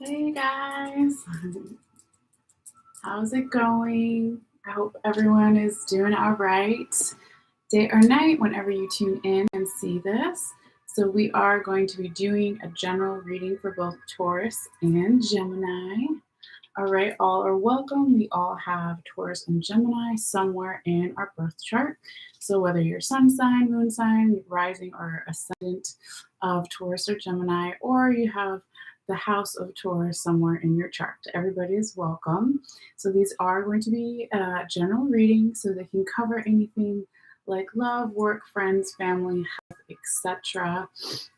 Hey guys, how's it going? I hope everyone is doing all right, day or night, whenever you tune in and see this. So, we are going to be doing a general reading for both Taurus and Gemini. All right, all are welcome. We all have Taurus and Gemini somewhere in our birth chart. So, whether you're sun sign, moon sign, rising, or ascendant of Taurus or Gemini, or you have the house of Taurus somewhere in your chart, everybody is welcome. So, these are going to be general readings, so they can cover anything like love, work, friends, family, health, etc.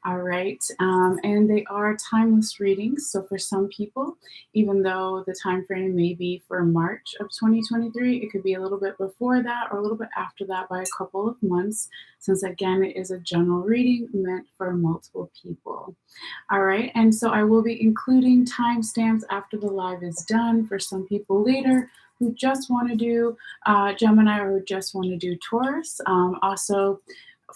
All right, and they are timeless readings. So, for some people, even though the time frame may be for March of 2023, it could be a little bit before that or a little bit after that by a couple of months, since again, it is a general reading meant for multiple people. All right, and so I will be including timestamps after the live is done for some people later who just want to do Gemini or who just want to do Taurus. Also,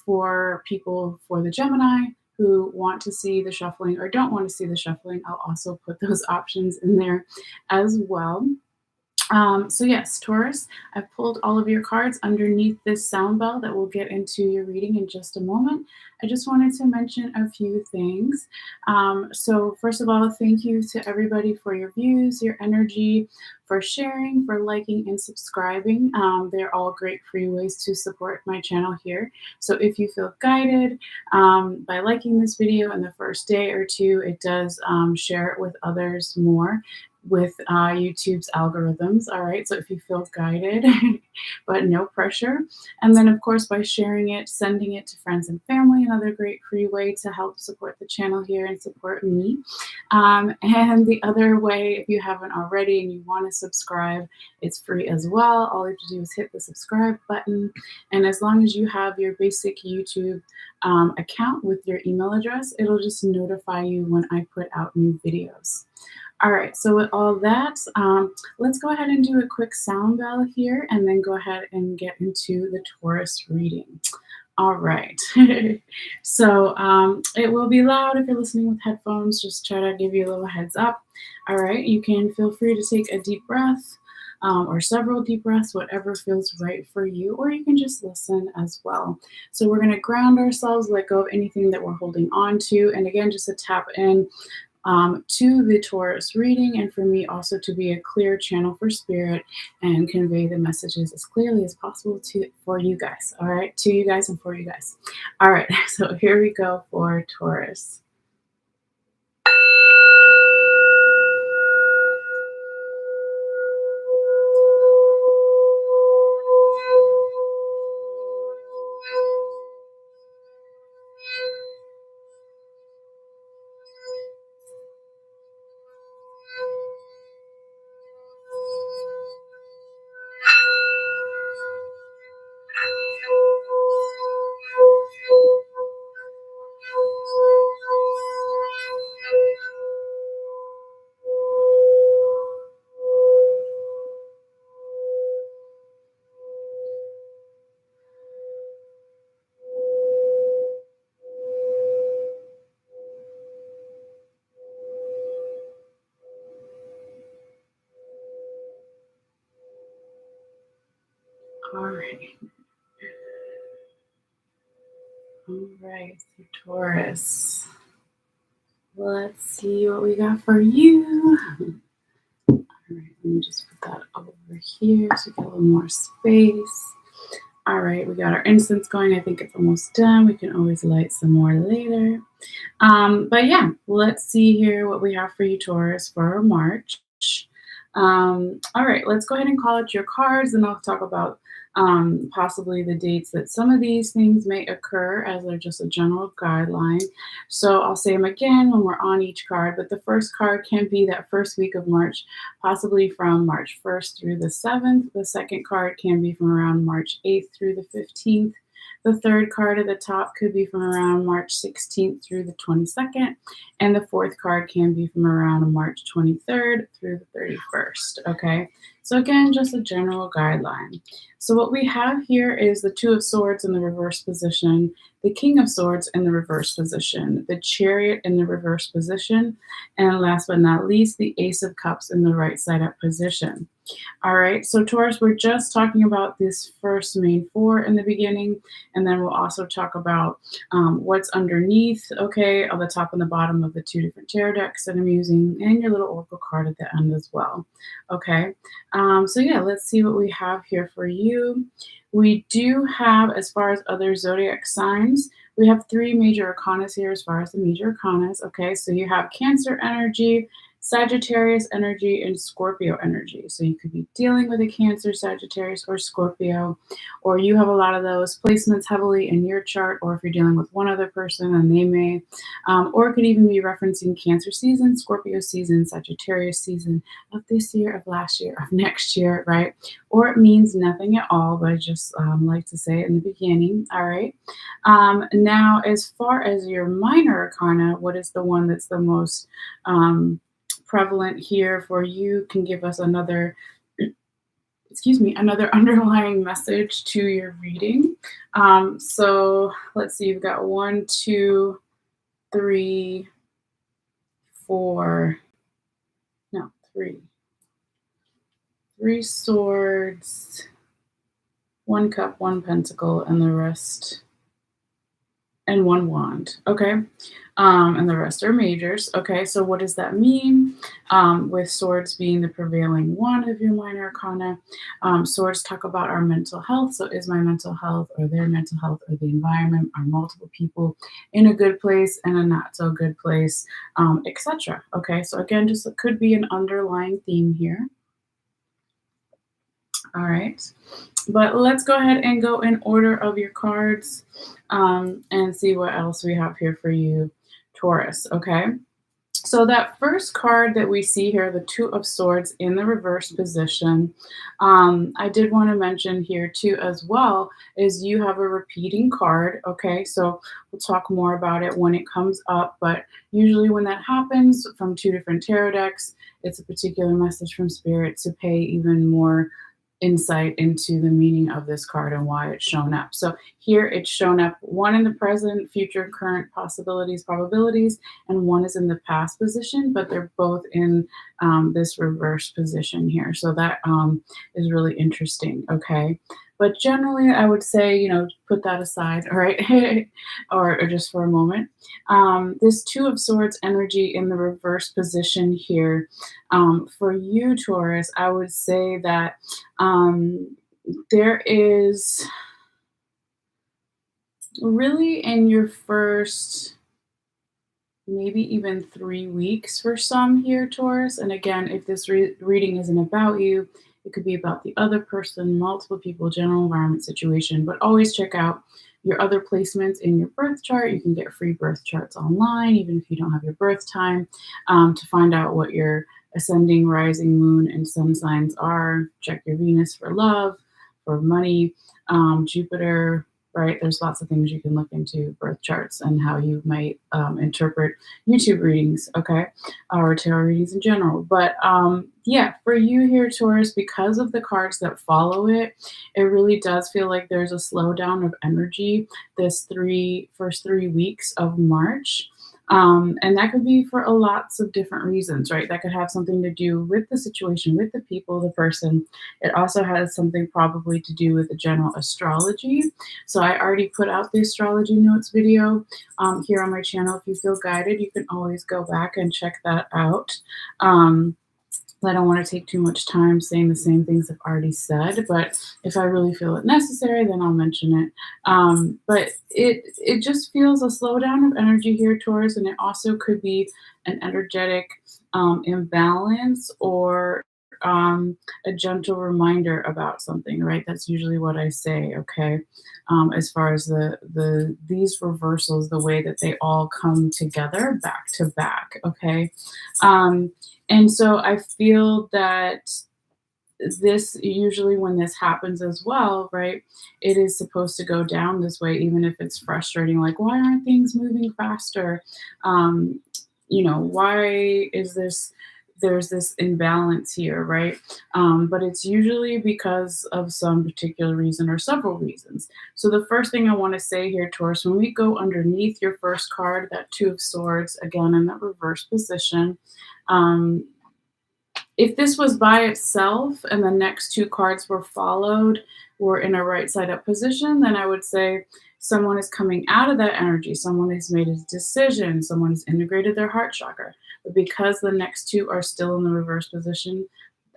for people for the Gemini who want to see the shuffling or don't want to see the shuffling, I'll also put those options in there as well. So yes, Taurus, I've pulled all of your cards underneath this sound bell that we'll get into your reading in just a moment. I just wanted to mention a few things. So first of all, thank you to everybody for your views, your energy, for sharing, for liking, and subscribing. They're all great free ways to support my channel here. So if you feel guided by liking this video in the first day or two, it does share it with others more with YouTube's algorithms. All right, so if you feel guided, but no pressure. And then, of course, by sharing it, sending it to friends and family, another great free way to help support the channel here and support me. And the other way, if you haven't already and you want to subscribe, it's free as well. All you have to do is hit the subscribe button. And as long as you have your basic YouTube account with your email address, it'll just notify you when I put out new videos. All right, so with all that, let's go ahead and do a quick sound bell here and then go ahead and get into the Taurus reading. All right, so it will be loud if you're listening with headphones. Just try to give you a little heads up. All right, you can feel free to take a deep breath or several deep breaths, whatever feels right for you, or you can just listen as well. So we're going to ground ourselves, let go of anything that we're holding on to, and again, just to tap in to the Taurus reading, and for me also to be a clear channel for spirit and convey the messages as clearly as possible for you guys. All right, to you guys and for you guys. All right, so here we go for Taurus. All right. All right, so Taurus. Let's see what we got for you. All right, let me just put that over here so we get a little more space. All right, we got our incense going. I think it's almost done. We can always light some more later. But yeah, let's see here what we have for you, Taurus, for March. All right, let's go ahead and call out your cards, and I'll talk about possibly the dates that some of these things may occur, as they're just a general guideline. So I'll say them again when we're on each card, but the first card can be that first week of March, possibly from March 1st through the 7th. The second card can be from around March 8th through the 15th. The third card at the top could be from around March 16th through the 22nd. And the fourth card can be from around March 23rd through the 31st. Okay, So again, just a general guideline. So what we have here is the Two of Swords in the reverse position, the King of Swords in the reverse position, the Chariot in the reverse position, and last but not least, the Ace of Cups in the right side up position. All right, so Taurus, we're just talking about this first main four in the beginning, and then we'll also talk about what's underneath, okay, on the top and the bottom of the two different tarot decks that I'm using, and your little oracle card at the end as well. Okay, so yeah, let's see what we have here for you. We do have, as far as other zodiac signs, we have three major arcanas here as far as the major arcanas. Okay, so you have Cancer energy, Sagittarius energy, and Scorpio energy. So you could be dealing with a Cancer, Sagittarius, or Scorpio, or you have a lot of those placements heavily in your chart, or if you're dealing with one other person, then they may, or it could even be referencing Cancer season, Scorpio season, Sagittarius season of this year, of last year, of next year, right? Or it means nothing at all, but I just like to say it in the beginning, all right? Now, as far as your minor arcana, what is the one that's the most prevalent here for you? Can give us another, excuse me, another underlying message to your reading. So let's see, you've got 1, 2, 3, 4, no, 3. 3 swords, 1 cup, 1 pentacle, and the rest, and 1 wand. Okay. And the rest are majors. Okay. So what does that mean? With swords being the prevailing one of your minor arcana, swords talk about our mental health. So is my mental health or their mental health or the environment, are multiple people in a good place and a not so good place, etc. Okay. So again, just it could be an underlying theme here. All right. But let's go ahead and go in order of your cards and see what else we have here for you, Taurus. Okay. So that first card that we see here, the Two of Swords in the reverse position, I did want to mention here too as well, is you have a repeating card. Okay. So we'll talk more about it when it comes up. But usually when that happens from two different tarot decks, it's a particular message from Spirit to pay even more insight into the meaning of this card and why it's shown up. So here it's shown up, one in the present, future, current possibilities, probabilities, and one is in the past position, but they're both in this reverse position here. So that is really interesting. Okay. But generally, I would say, put that aside, all right, or just for a moment. This Two of Swords energy in the reverse position here, for you, Taurus, I would say that there is really in your first maybe even 3 weeks for some here, Taurus. And again, if this reading isn't about you, it could be about the other person, multiple people, general environment situation, but always check out your other placements in your birth chart. You can get free birth charts online, even if you don't have your birth time, to find out what your ascending, rising, moon, and sun signs are. Check your Venus for love, for money, Jupiter, right? There's lots of things you can look into birth charts and how you might interpret YouTube readings, okay, or tarot readings in general. But yeah, for you here, Taurus, because of the cards that follow it, it really does feel like there's a slowdown of energy this first 3 weeks of March. And that could be for lots of different reasons, right? That could have something to do with the situation, with the people, the person. It also has something probably to do with the general astrology. So I already put out the astrology notes video here on my channel. If you feel guided, you can always go back and check that out. I don't want to take too much time saying the same things I've already said, but if I really feel it necessary, then I'll mention it. But it just feels a slowdown of energy here, Taurus, and it also could be an energetic imbalance or a gentle reminder about something, right? That's usually what I say, okay? As far as these reversals, the way that they all come together back to back, okay? And so I feel that this usually when this happens as well, right, it is supposed to go down this way, even if it's frustrating, like, why aren't things moving faster? Why is this there's this imbalance here, right? But it's usually because of some particular reason or several reasons. So the first thing I want to say here, Taurus, when we go underneath your first card, that Two of Swords, again in that reverse position, um, if this was by itself and the next two cards were followed, were in a right side up position, then I would say someone is coming out of that energy. Someone has made a decision. Someone has integrated their heart chakra. But because the next two are still in the reverse position,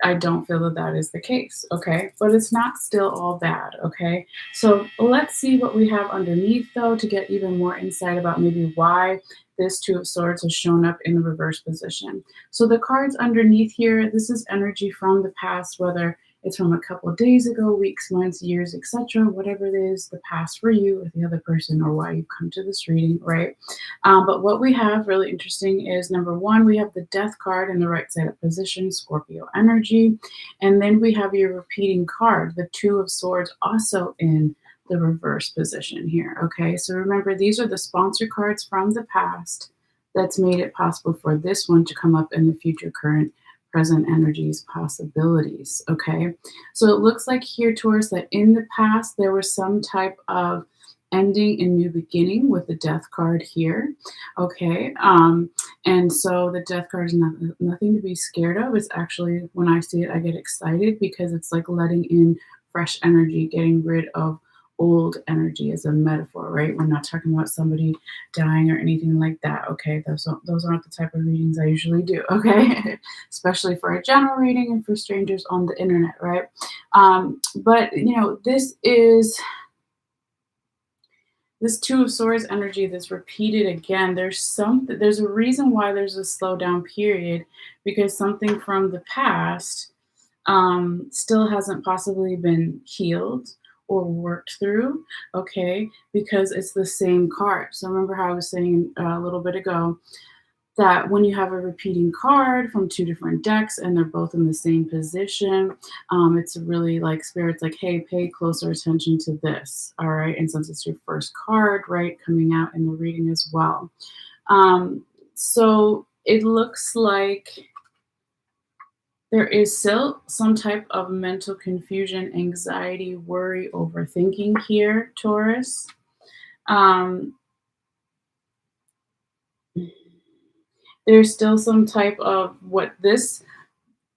I don't feel that that is the case. Okay. But it's not still all bad. Okay. So let's see what we have underneath, though, to get even more insight about maybe why this Two of Swords has shown up in the reverse position. So the cards underneath here, this is energy from the past, whether it's from a couple of days ago, weeks, months, years, etc., whatever it is, the past for you or the other person, or why you come to this reading, right? But what we have really interesting is number one, we have the Death card in the right side up position, Scorpio energy. And then we have your repeating card, the Two of Swords, also in the reverse position here. Okay, so remember, these are the sponsor cards from the past that's made it possible for this one to come up in the future, current, present energies, possibilities. Okay, so it looks like here, Taurus, that in the past there was some type of ending and new beginning with the Death card here. Okay, and so the Death card is nothing to be scared of. It's actually, when I see it, I get excited because it's like letting in fresh energy, getting rid of old energy as a metaphor, right? We're not talking about somebody dying or anything like that, okay? Those aren't the type of readings I usually do, okay? Especially for a general reading and for strangers on the internet, right? But, this Two of Swords energy that's repeated again. There's a reason why there's a slowdown period, because something from the past still hasn't possibly been healed or worked through, okay, because it's the same card. So remember how I was saying a little bit ago that when you have a repeating card from two different decks and they're both in the same position, it's really like Spirit's like, hey, pay closer attention to this, all right? And since it's your first card, right, coming out in the reading as well. So it looks like there is still some type of mental confusion, anxiety, worry, overthinking here, Taurus. There's still some type of what this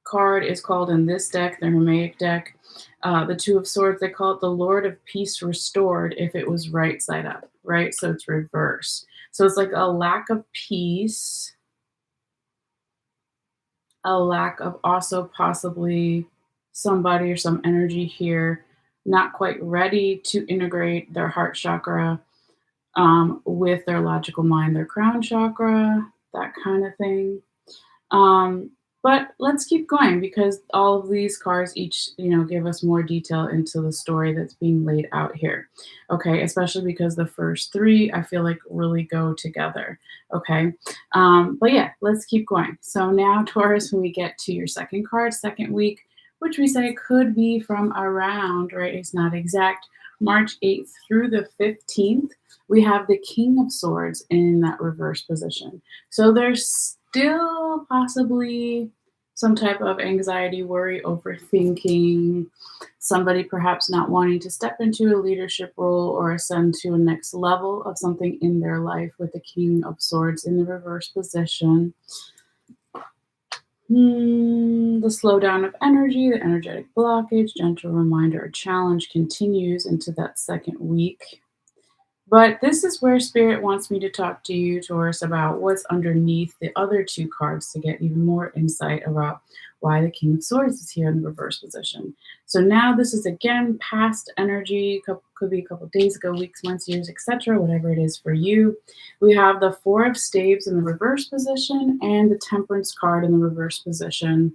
card is called in this deck, the Hermaic deck. The Two of Swords, they call it the Lord of Peace Restored if it was right side up, right? So it's reversed. So it's like a lack of peace, a lack of also possibly somebody or some energy here not quite ready to integrate their heart chakra with their logical mind, their crown chakra, that kind of thing. But let's keep going, because all of these cards each, give us more detail into the story that's being laid out here. Okay, especially because the first three I feel like really go together. Okay, but yeah, let's keep going. So now, Taurus, when we get to your second card, second week, which we say could be from around, right? It's not exact, March 8th through the 15th, we have the King of Swords in that reverse position. So there's still possibly some type of anxiety, worry, overthinking, somebody perhaps not wanting to step into a leadership role or ascend to a next level of something in their life with the King of Swords in the reverse position. The slowdown of energy, the energetic blockage, gentle reminder or challenge continues into that second week. But this is where Spirit wants me to talk to you, Taurus, about what's underneath the other two cards to get even more insight about why the King of Swords is here in the reverse position. So now this is, again, past energy, could be a couple of days ago, weeks, months, years, etc., whatever it is for you. We have the Four of Staves in the reverse position and the Temperance card in the reverse position.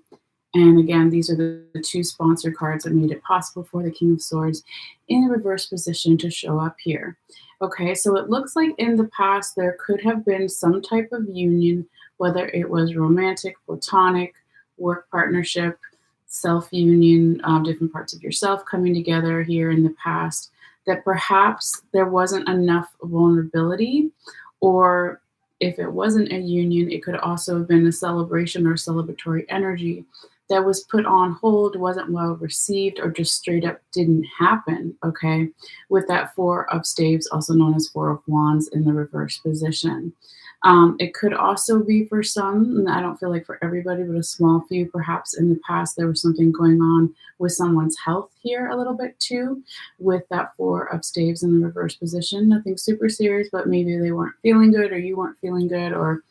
And again, these are the two sponsor cards that made it possible for the King of Swords in the reverse position to show up here. Okay, so it looks like in the past there could have been some type of union, whether it was romantic, platonic, work partnership, self-union, different parts of yourself coming together here in the past, that perhaps there wasn't enough vulnerability or if it wasn't a union, it could also have been a celebration or celebratory energy that was put on hold, wasn't well received, or just straight up didn't happen. Okay, with that Four of Staves, also known as Four of Wands, in the reverse position. It could also be for some, and I don't feel like for everybody, but a small few, perhaps in the past there was something going on with someone's health here a little bit too, with that Four of Staves in the reverse position. Nothing super serious, but maybe they weren't feeling good, or you weren't feeling good, or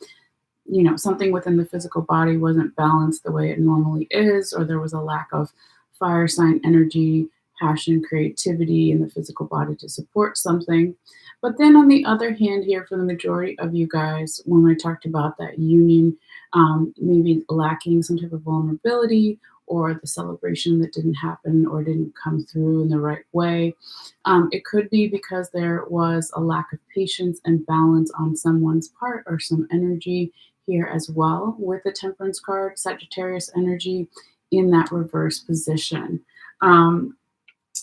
something within the physical body wasn't balanced the way it normally is, or there was a lack of fire sign energy, passion, creativity in the physical body to support something. But then on the other hand, here for the majority of you guys, when I talked about that union, maybe lacking some type of vulnerability, or the celebration that didn't happen or didn't come through in the right way, it could be because there was a lack of patience and balance on someone's part, or some energy here as well, with the Temperance card, Sagittarius energy in that reverse position. Um,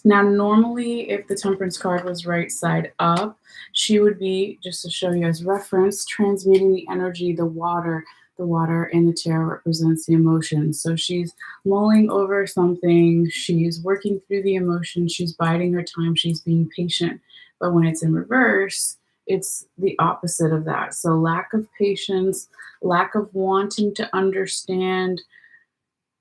Now, normally, if the Temperance card was right side up, she would be, just to show you as reference, transmuting the energy, the water. The water in the tarot represents the emotions. So she's mulling over something, she's working through the emotions, she's biding her time, she's being patient. But when it's in reverse, it's the opposite of that. So lack of patience, lack of wanting to understand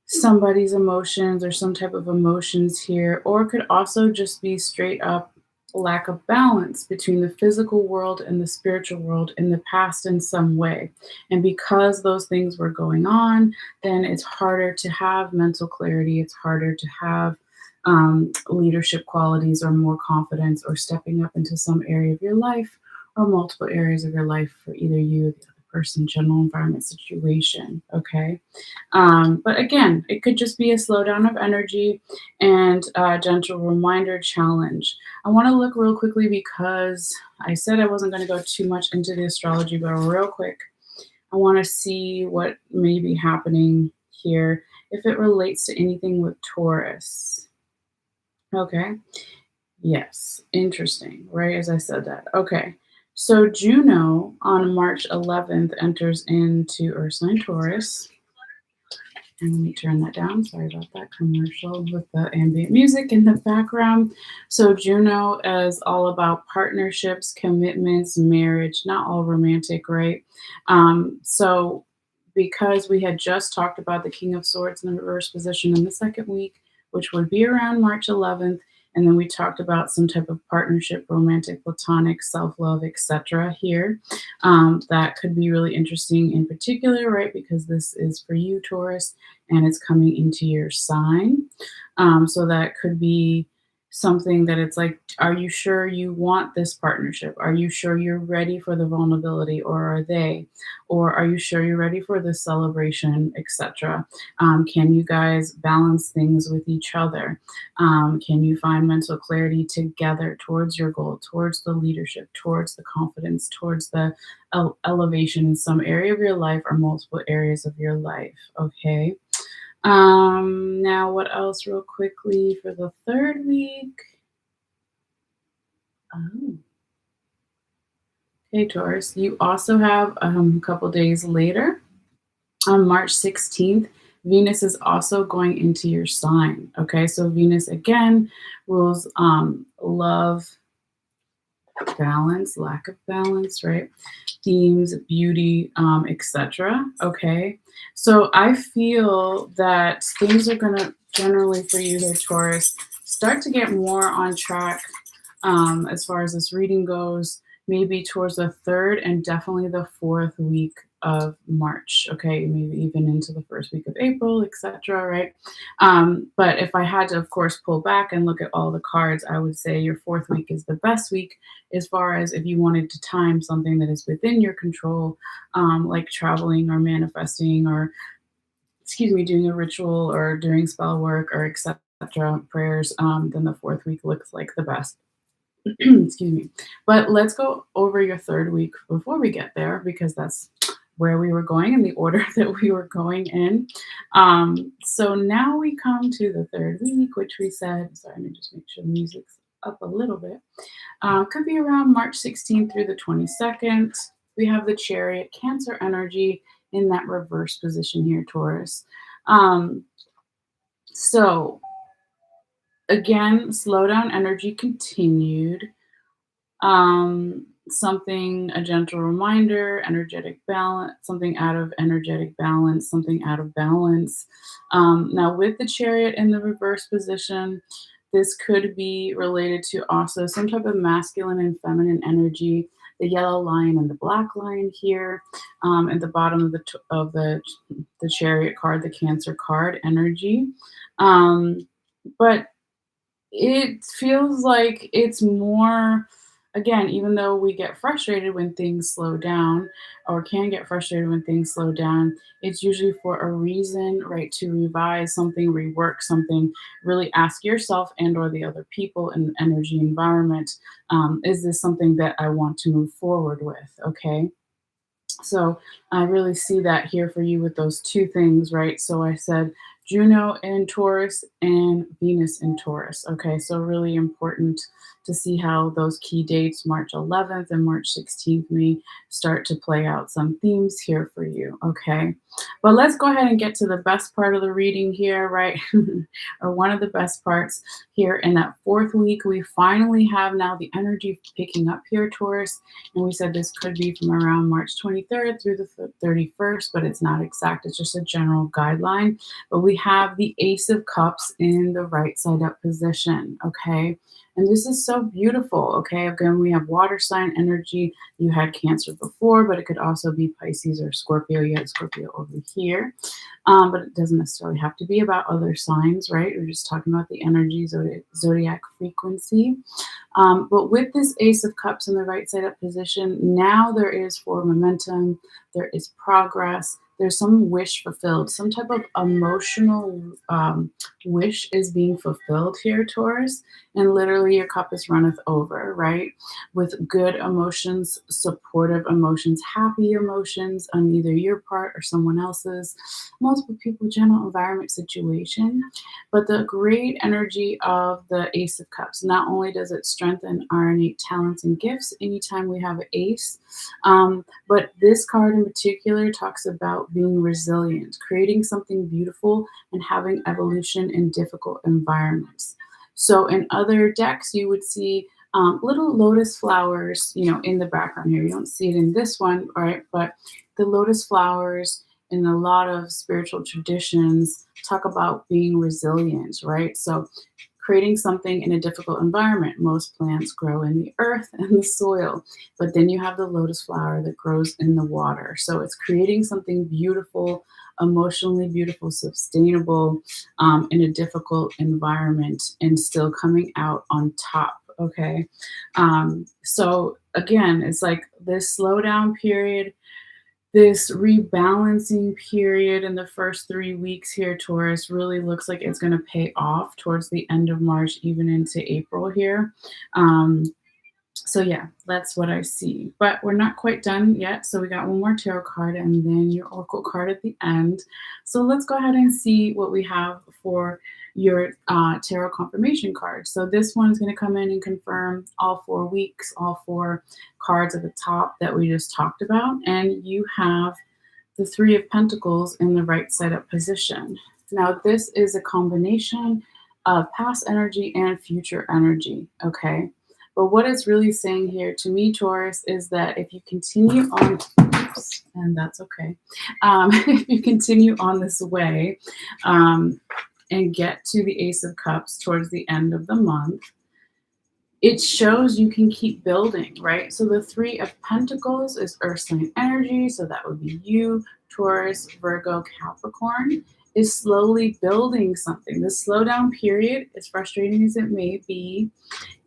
somebody's emotions, or some type of emotions here, or it could also just be straight up lack of balance between the physical world and the spiritual world in the past in some way. And because those things were going on, then it's harder to have mental clarity, it's harder to have leadership qualities, or more confidence, or stepping up into some area of your life, or multiple areas of your life for either you or the other person, general environment, situation. Okay. But again, it could just be a slowdown of energy and a gentle reminder challenge. I want to look real quickly, because I said I wasn't going to go too much into the astrology, but real quick, I want to see what may be happening here, if it relates to anything with Taurus. Okay. Yes. Interesting. Right as I said that. Okay. So Juno on March 11th enters into Earth sign Taurus. And let me turn that down. Sorry about that commercial with the ambient music in the background. So Juno is all about partnerships, commitments, marriage, not all romantic, right? So because we had just talked about the King of Swords in the reverse position in the second week, which would be around March 11th, and then we talked about some type of partnership, romantic, platonic, self-love, etc. here. That could be really interesting in particular, right? Because this is for you, Taurus, and it's coming into your sign. So that could be something that it's like, are you sure you want this partnership? Are you sure you're ready for the vulnerability, or are they? Or are you sure you're ready for the celebration, etc.? Can you guys balance things with each other? Can you find mental clarity together towards your goal, towards the leadership, towards the confidence, towards the elevation in some area of your life, or multiple areas of your life? Okay. Now what else real quickly for the third week? Oh, okay, Taurus. You also have a couple days later, on March 16th, Venus is also going into your sign. Okay, so Venus again rules love, balance, lack of balance, right? Themes, beauty, etc. Okay, so I feel that things are gonna generally for you here, Taurus, start to get more on track as far as this reading goes. Maybe towards the third and definitely the fourth week of March. Okay, maybe even into the first week of April, etc. Right? But if I had to, of course, pull back and look at all the cards, I would say your fourth week is the best week, as far as if you wanted to time something that is within your control, like traveling or manifesting, or excuse me, doing a ritual or doing spell work or etc. prayers, then the fourth week looks like the best. Excuse me. But let's go over your third week before we get there, because that's where we were going in the order that we were going in. So now we come to the third week, which we said, sorry, let me just make sure the music's up a little bit. Could be around March 16th through the 22nd. we have the Chariot, Cancer energy in that reverse position here, Taurus. Um, so again, slowdown energy continued. Something, a gentle reminder, energetic balance, something out of energetic balance, something out of balance. Now, with the Chariot in the reverse position, this could be related to also some type of masculine and feminine energy. The yellow lion and the black lion here, at the bottom of the Chariot card, the Cancer card energy. Um, but it feels like it's more, again, even though we get frustrated when things slow down or can get frustrated when things slow down, it's usually for a reason, right? To revise something, rework something, really ask yourself and or the other people in the energy environment, is this something that I want to move forward with? Okay. So I really see that here for you with those two things, right? So I said Juno in Taurus and Venus in Taurus. Okay, so really important to see how those key dates, March 11th and March 16th, may start to play out some themes here for you. Okay, but let's go ahead and get to the best part of the reading here, right? Or one of the best parts here in that fourth week. We finally have now the energy picking up here, Taurus. And we said this could be from around March 23rd through the 31st, but it's not exact. It's just a general guideline. But we have the Ace of Cups in the right side up position. Okay. And this is so beautiful. Okay. Again, we have water sign energy. You had Cancer before, but it could also be Pisces or Scorpio. You had Scorpio over here. But it doesn't necessarily have to be about other signs, right? We're just talking about the energy, zodiac frequency. But with this Ace of Cups in the right side up position, now there is forward momentum, there is progress, there's some wish fulfilled, some type of emotional wish is being fulfilled here, Taurus, and literally your cup is runneth over, right? With good emotions, supportive emotions, happy emotions on either your part or someone else's, multiple people, general environment situation. But the great energy of the Ace of Cups, not only does it strengthen our innate talents and gifts anytime we have an ace, but this card in particular talks about being resilient, creating something beautiful, and having evolution in difficult environments. So in other decks, you would see little lotus flowers, in the background here. You don't see it in this one, right? But the lotus flowers in a lot of spiritual traditions talk about being resilient, right? So creating something in a difficult environment. Most plants grow in the earth and the soil, but then you have the lotus flower that grows in the water. So it's creating something beautiful, emotionally beautiful, sustainable, in a difficult environment and still coming out on top. Okay. So again, it's like this slowdown period, this rebalancing period in the first 3 weeks here, Taurus, really looks like it's going to pay off towards the end of March, even into April here. So yeah, that's what I see. But we're not quite done yet. So we got one more tarot card and then your oracle card at the end. So let's go ahead and see what we have for your tarot confirmation card. So this one is going to come in and confirm all 4 weeks, all 4 cards at the top that we just talked about. And you have the Three of Pentacles in the right side up position. Now, this is a combination of past energy and future energy, okay? But what it's really saying here to me, Taurus, is that if you continue on, oops, and that's okay, if you continue on this way and get to the Ace of Cups towards the end of the month, it shows you can keep building, right? So the Three of Pentacles is earth sign energy. So that would be you, Taurus, Virgo, Capricorn, is slowly building something. The slowdown period, as frustrating as it may be,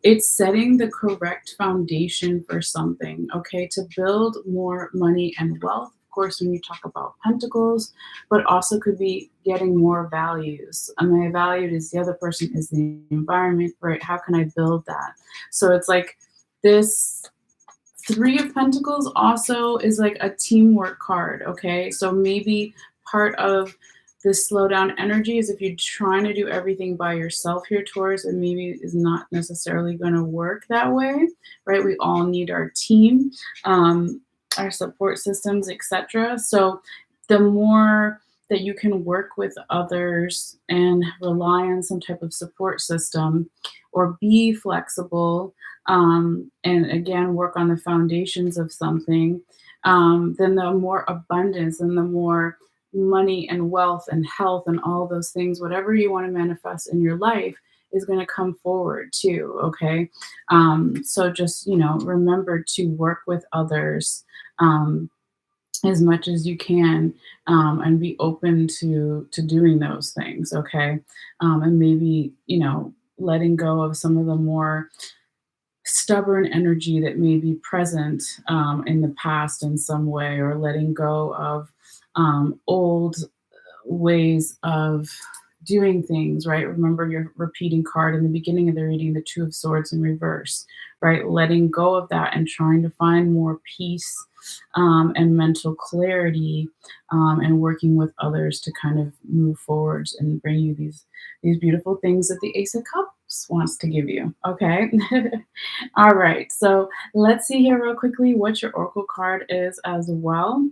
it's setting the correct foundation for something, okay, to build more money and wealth. Of course, when you talk about pentacles, but also could be getting more values. Am I valued as the other person, is the environment, right? How can I build that? So it's like this Three of Pentacles also is like a teamwork card, okay? So maybe part of this slowdown energy is if you're trying to do everything by yourself here, Taurus, and maybe is not necessarily going to work that way, right? We all need our team. our support systems, etc. So the more that you can work with others and rely on some type of support system or be flexible, and again work on the foundations of something, then the more abundance and the more money and wealth and health and all those things, whatever you want to manifest in your life, is going to come forward too. Okay. So just, remember to work with others, um, as much as you can, and be open to doing those things. Okay. And maybe, letting go of some of the more stubborn energy that may be present, in the past in some way, or letting go of old ways of doing things, right? Remember your repeating card in the beginning of the reading, the Two of Swords in reverse, right? Letting go of that and trying to find more peace, and mental clarity, and working with others to kind of move forwards and bring you these beautiful things that the Ace of Cups wants to give you. Okay. All right. So let's see here real quickly what your Oracle card is as well.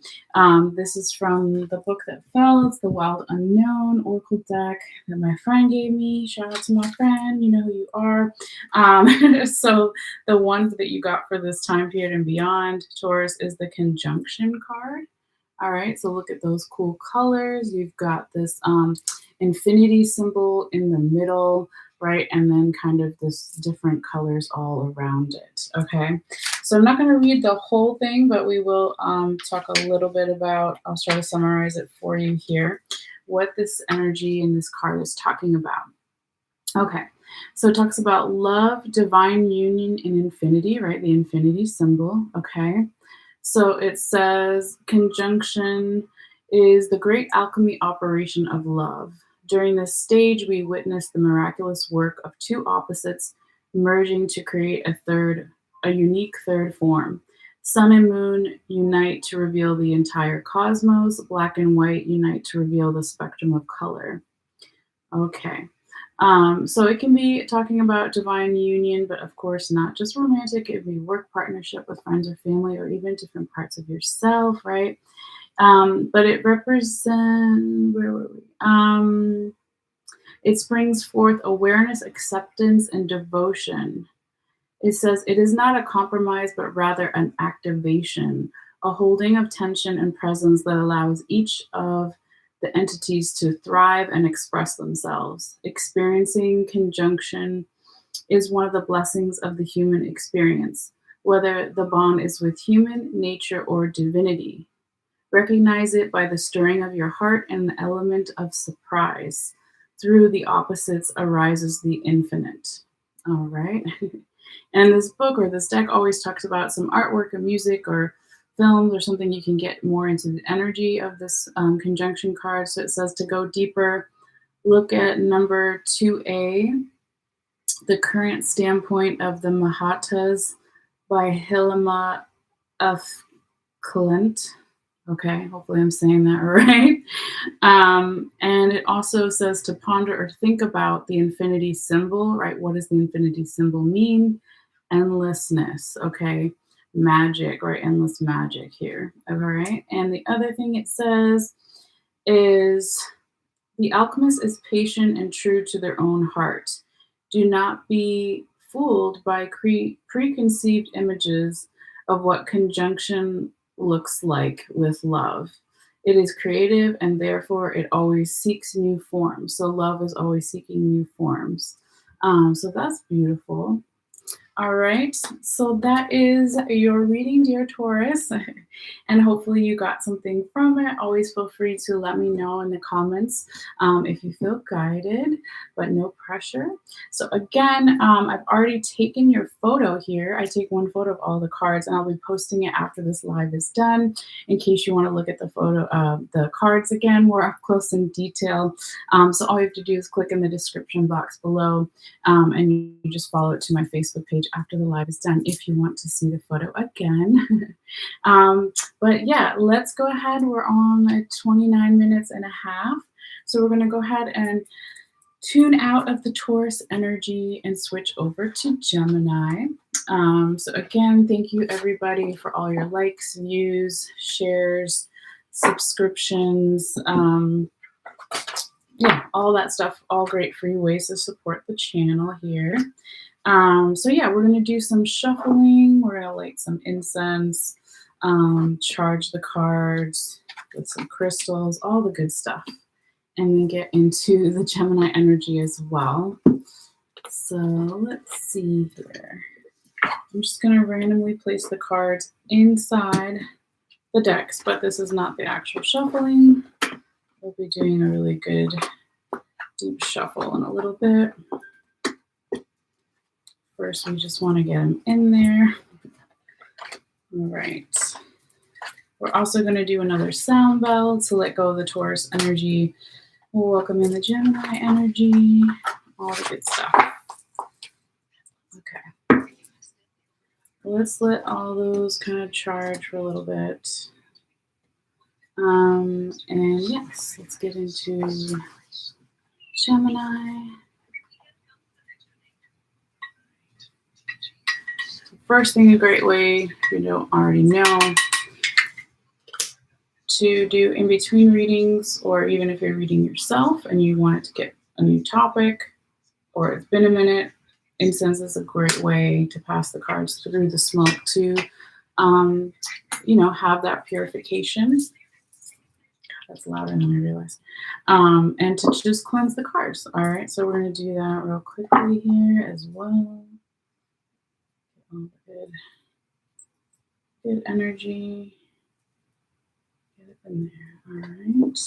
This is from the book that fell. It's the Wild Unknown Oracle deck that my friend gave me. Shout out to my friend. You know who you are. So the one that you got for this time period and beyond, Taurus, is the Conjunction card. All right, so look at those cool colors. You've got this infinity symbol in the middle, right? And then kind of this different colors all around it. Okay, so I'm not going to read the whole thing, but we will talk a little bit about, I'll try to summarize it for you here, what this energy in this card is talking about. Okay, so it talks about love, divine union, and infinity, right? The infinity symbol. Okay, so it says conjunction is the great alchemy operation of love. During this stage, we witness the miraculous work of two opposites merging to create a unique third form. Sun and moon unite to reveal the entire cosmos. Black and white unite to reveal the spectrum of color. Okay. So it can be talking about divine union, but of course not just romantic. It would be work partnership with friends or family, or even different parts of yourself, right? But it represents, where were we? It springs forth awareness, acceptance, and devotion. It says it is not a compromise, but rather an activation, a holding of tension and presence that allows each of the entities to thrive and express themselves. Experiencing conjunction is one of the blessings of the human experience, whether the bond is with human, nature, or divinity. Recognize it by the stirring of your heart and the element of surprise. Through the opposites arises the infinite. All right. And this book or this deck always talks about some artwork or music or films or something you can get more into the energy of this conjunction card. So it says to go deeper, look at number 2A, The Current Standpoint of the Mahattas by Hilma F. Clint. Okay, hopefully I'm saying that right. And it also says to ponder or think about the infinity symbol, right? What does the infinity symbol mean? Endlessness, okay? Magic, right? Endless magic here, all right? And the other thing it says is the alchemist is patient and true to their own heart. Do not be fooled by preconceived images of what conjunction looks like with love. It is creative and therefore it always seeks new forms. So love is always seeking new forms. So that's beautiful. All right, so that is your reading, dear Taurus, and hopefully you got something from it. Always feel free to let me know in the comments if you feel guided, but no pressure. So again, I've already taken your photo here. I take one photo of all the cards, and I'll be posting it after this live is done, in case you want to look at the photo of the cards again, more up close in detail. So all you have to do is click in the description box below, and you just follow it to my Facebook page after the live is done if you want to see the photo again. But yeah, let's go ahead. We're on 29 minutes and a half. So we're going to go ahead and tune out of the Taurus energy and switch over to Gemini. So again, thank you everybody for all your likes, views, shares, subscriptions, yeah, all that stuff, all great free ways to support the channel here. So yeah, we're gonna do some shuffling. We're gonna light some incense, charge the cards with some crystals, all the good stuff, and then get into the Gemini energy as well. So let's see here. I'm just gonna randomly place the cards inside the decks, but this is not the actual shuffling. We'll be doing a really good deep shuffle in a little bit. First, we just want to get them in there. All right. We're also going to do another sound bell to let go of the Taurus energy. We'll welcome in the Gemini energy, all the good stuff. Okay. Let's let all those kind of charge for a little bit. And yes, let's get into Gemini. First thing, a great way, if you don't already know, to do in between readings, or even if you're reading yourself and you want to get a new topic, or it's been a minute, incense is a great way to pass the cards through the smoke to, have that purification. God, that's louder than I realized. And to just cleanse the cards. All right, so we're going to do that real quickly here as well. Good energy. Get it in there. All right.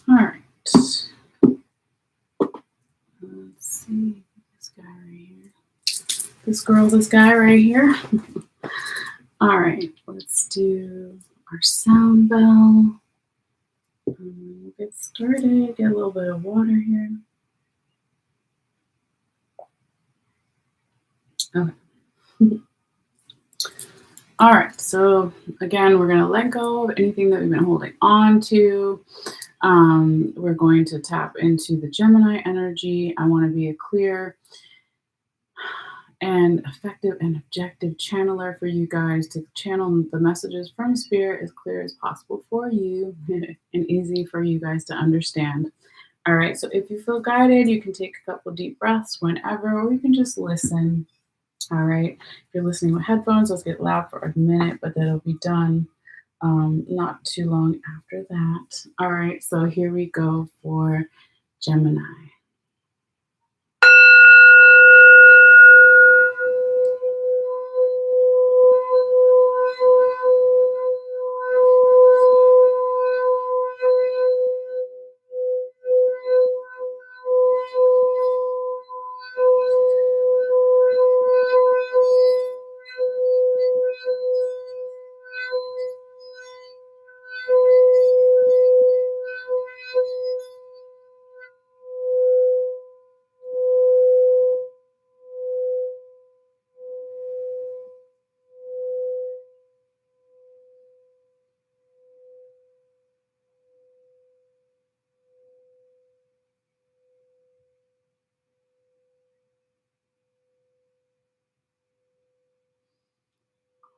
All right. Let's see this guy right here. This girl, this guy right here. All right, let's do our sound bell. We'll get started. Get a little bit of water here. Okay. All right, so again, we're going to let go of anything that we've been holding on to. We're going to tap into the Gemini energy. I want to be a clear and effective and objective channeler for you guys to channel the messages from Spirit as clear as possible for you and easy for you guys to understand. All right, so if you feel guided, you can take a couple deep breaths whenever, or you can just listen. All right, if you're listening with headphones, let's get loud for a minute, but that'll be done not too long after that. All right, so here we go for Gemini.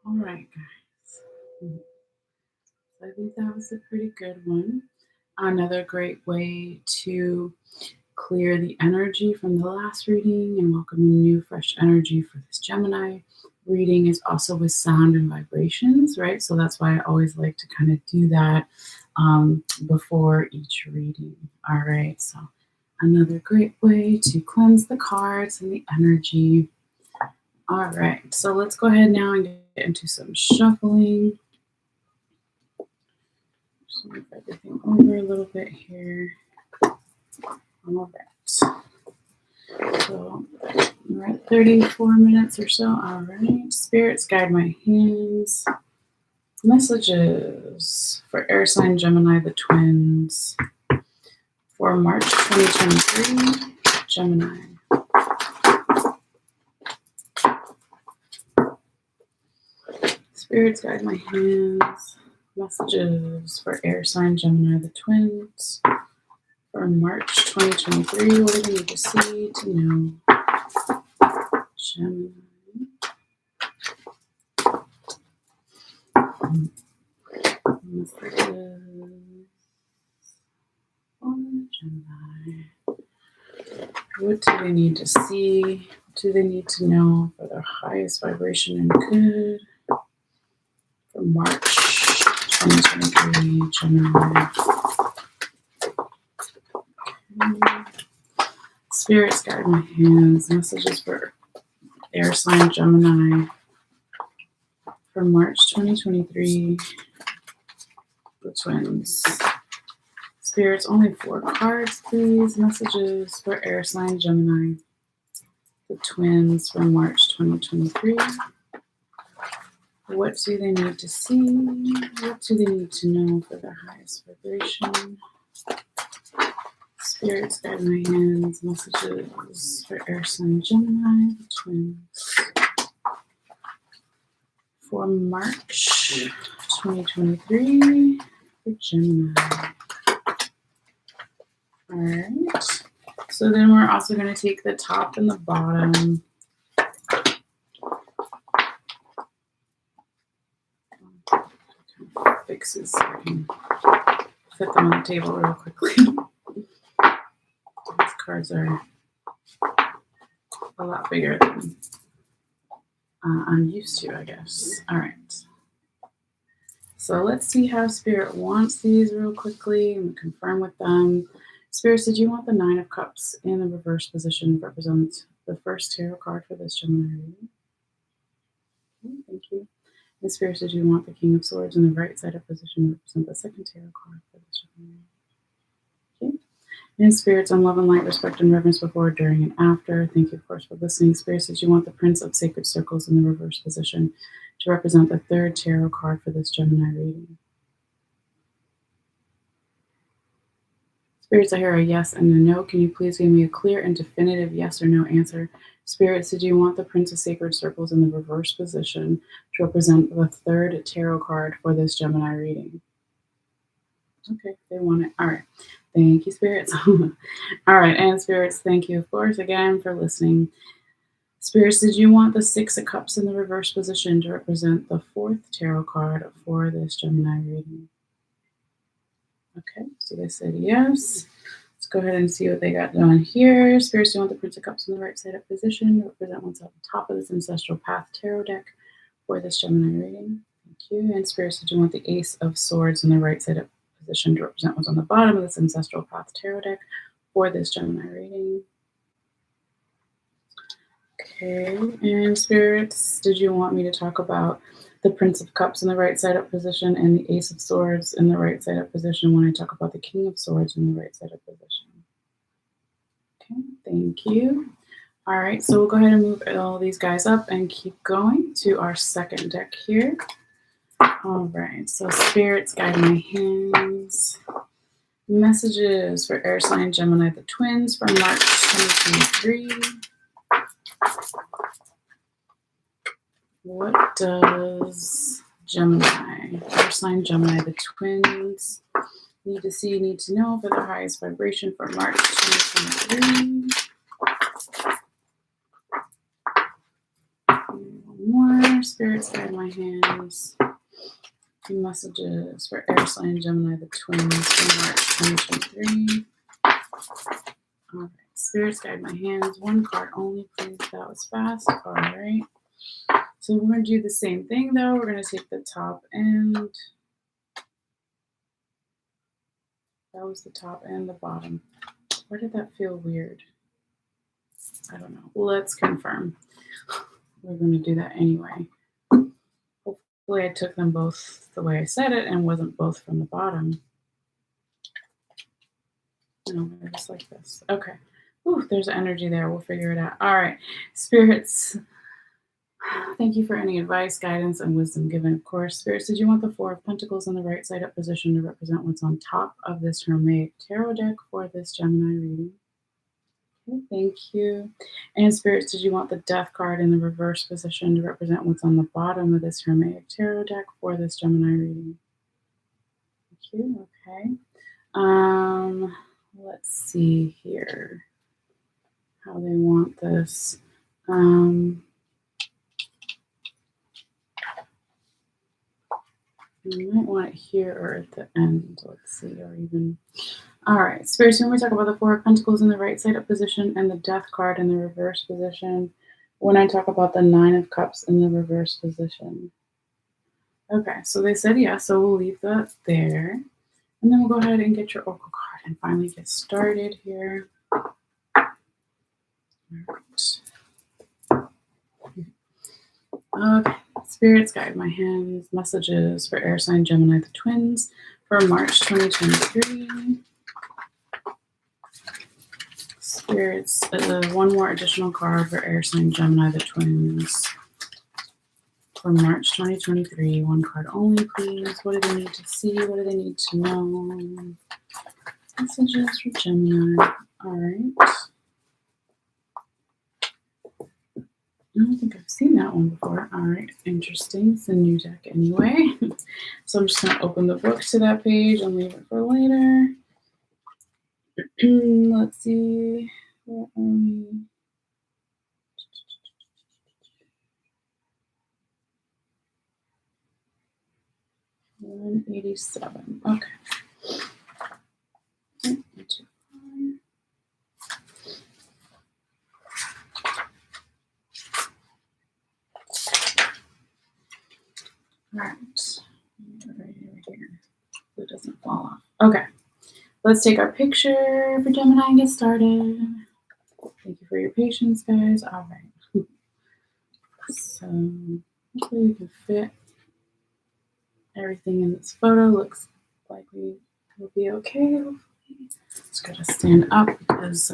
All right, guys. I think that was a pretty good one. Another great way to clear the energy from the last reading and welcome new, fresh energy for this Gemini reading is also with sound and vibrations, right? So that's why I always like to kind of do that before each reading. All right, so another great way to cleanse the cards and the energy. All right, so let's go ahead now and get into some shuffling. Just move everything over a little bit here. All right. So We're at 34 minutes or so. All right. Spirits, guide my hands. Messages for air sign Gemini, the twins, for March 2023, Gemini. Spirits, guide my hands. Messages for air sign Gemini, the twins, for March 2023. What do they need to see, to know? Gemini. Messages for Gemini. What do they need to see? What do they need to know for their highest vibration and good for March 2023, Gemini? Okay. Spirits, guide my hands. Messages for air sign Gemini for March 2023, the twins. Spirits, only 4 cards, please. Messages for air sign Gemini, the twins, for March 2023. What do they need to see? What do they need to know for their highest vibration? Spirits, guide my hands. Messages for air sign Gemini, the twins, for March 2023, for Gemini. All right. So then we're also going to take the top and the bottom. Fixes so I can fit them on the table real quickly. These cards are a lot bigger than I'm used to, I guess. All right. So let's see how Spirit wants these real quickly and confirm with them. Spirit, did you want the 9 of Cups in the reverse position to represent the first tarot card for this Gemini reading? Okay, thank you. And Spirit, did you want the King of Swords in the right side up position to represent the second tarot card for this Gemini reading? Okay. And Spirits, on love and light, respect and reverence before, during, and after. Thank you, of course, for listening. Spirits, did you want the Prince of Sacred Circles in the reverse position to represent the third tarot card for this Gemini reading? Spirits, I hear a yes and a no. Can you please give me a clear and definitive yes or no answer? Spirits, did you want the Prince of Sacred Circles in the reverse position to represent the third tarot card for this Gemini reading? Okay, they want it. All right. Thank you, Spirits. All right, and Spirits, thank you, of course, again for listening. Spirits, did you want the 6 of Cups in the reverse position to represent the fourth tarot card for this Gemini reading? Okay, so they said yes. Let's go ahead and see what they got done here. Spirits, do you want the Prince of Cups in the right side up position to represent what's at the top of this Ancestral Path tarot deck for this Gemini reading? Thank you. And Spirits, did you want the Ace of Swords in the right side up position to represent what's on the bottom of this Ancestral Path tarot deck for this Gemini reading? Okay, and Spirits, did you want me to talk about the Prince of Cups in the right side up position and the Ace of Swords in the right side up position when I talk about the King of Swords in the right side up position? Okay, thank you. All right, so we'll go ahead and move all these guys up and keep going to our second deck here. All right, so Spirits, guide my hands. Messages for air sign Gemini, the twins, for March 2023. What does Gemini, air sign Gemini, the twins, need to see, need to know for their highest vibration for March 2023? One more. Spirits, guide my hands. Messages for air sign Gemini, the twins, for March 2023. All right. Spirits, guide my hands. 1 card only, please. That was fast. All right. So we're going to do the same thing, though. We're going to take the top end. That was the top and the bottom. Why did that feel weird? I don't know. Let's confirm. We're going to do that anyway. Hopefully I took them both the way I said it and wasn't both from the bottom. No, they're just like this. Okay. Ooh, there's energy there. We'll figure it out. All right. Spirits, thank you for any advice, guidance, and wisdom given. Of course, Spirits, did you want the Four of Pentacles on the right side up position to represent what's on top of this Hermaic tarot deck for this Gemini reading? Okay, thank you. And Spirits, did you want the Death card in the reverse position to represent what's on the bottom of this Hermaic tarot deck for this Gemini reading? Thank you. Okay. Let's see here how they want this. You might want it here or at the end. Let's see, or even. All right, Spirits, when we talk about the Four of Pentacles in the right side up position and the Death card in the reverse position, when I talk about the Nine of Cups in the reverse position. Okay, so they said yes, so we'll leave that there. And then we'll go ahead and get your Oracle card and finally get started here. All right. Okay, Spirits, guide my hands. Messages for air sign Gemini the Twins for March 2023. Spirits, one more additional card for air sign Gemini the Twins for March 2023. One card only, please. What do they need to see? What do they need to know? Messages for Gemini. All right. I don't think I've seen that one before. All right, interesting. It's a new deck anyway. So I'm just going to open the book to that page and leave it for later. Let's see. Where are we? $187. Okay. All right. Right here. So it doesn't fall off. Okay. Let's take our picture for Gemini and get started. Thank you for your patience, guys. All right. So hopefully we can fit everything in this photo. Looks like we will be okay. Hopefully. Just gotta stand up because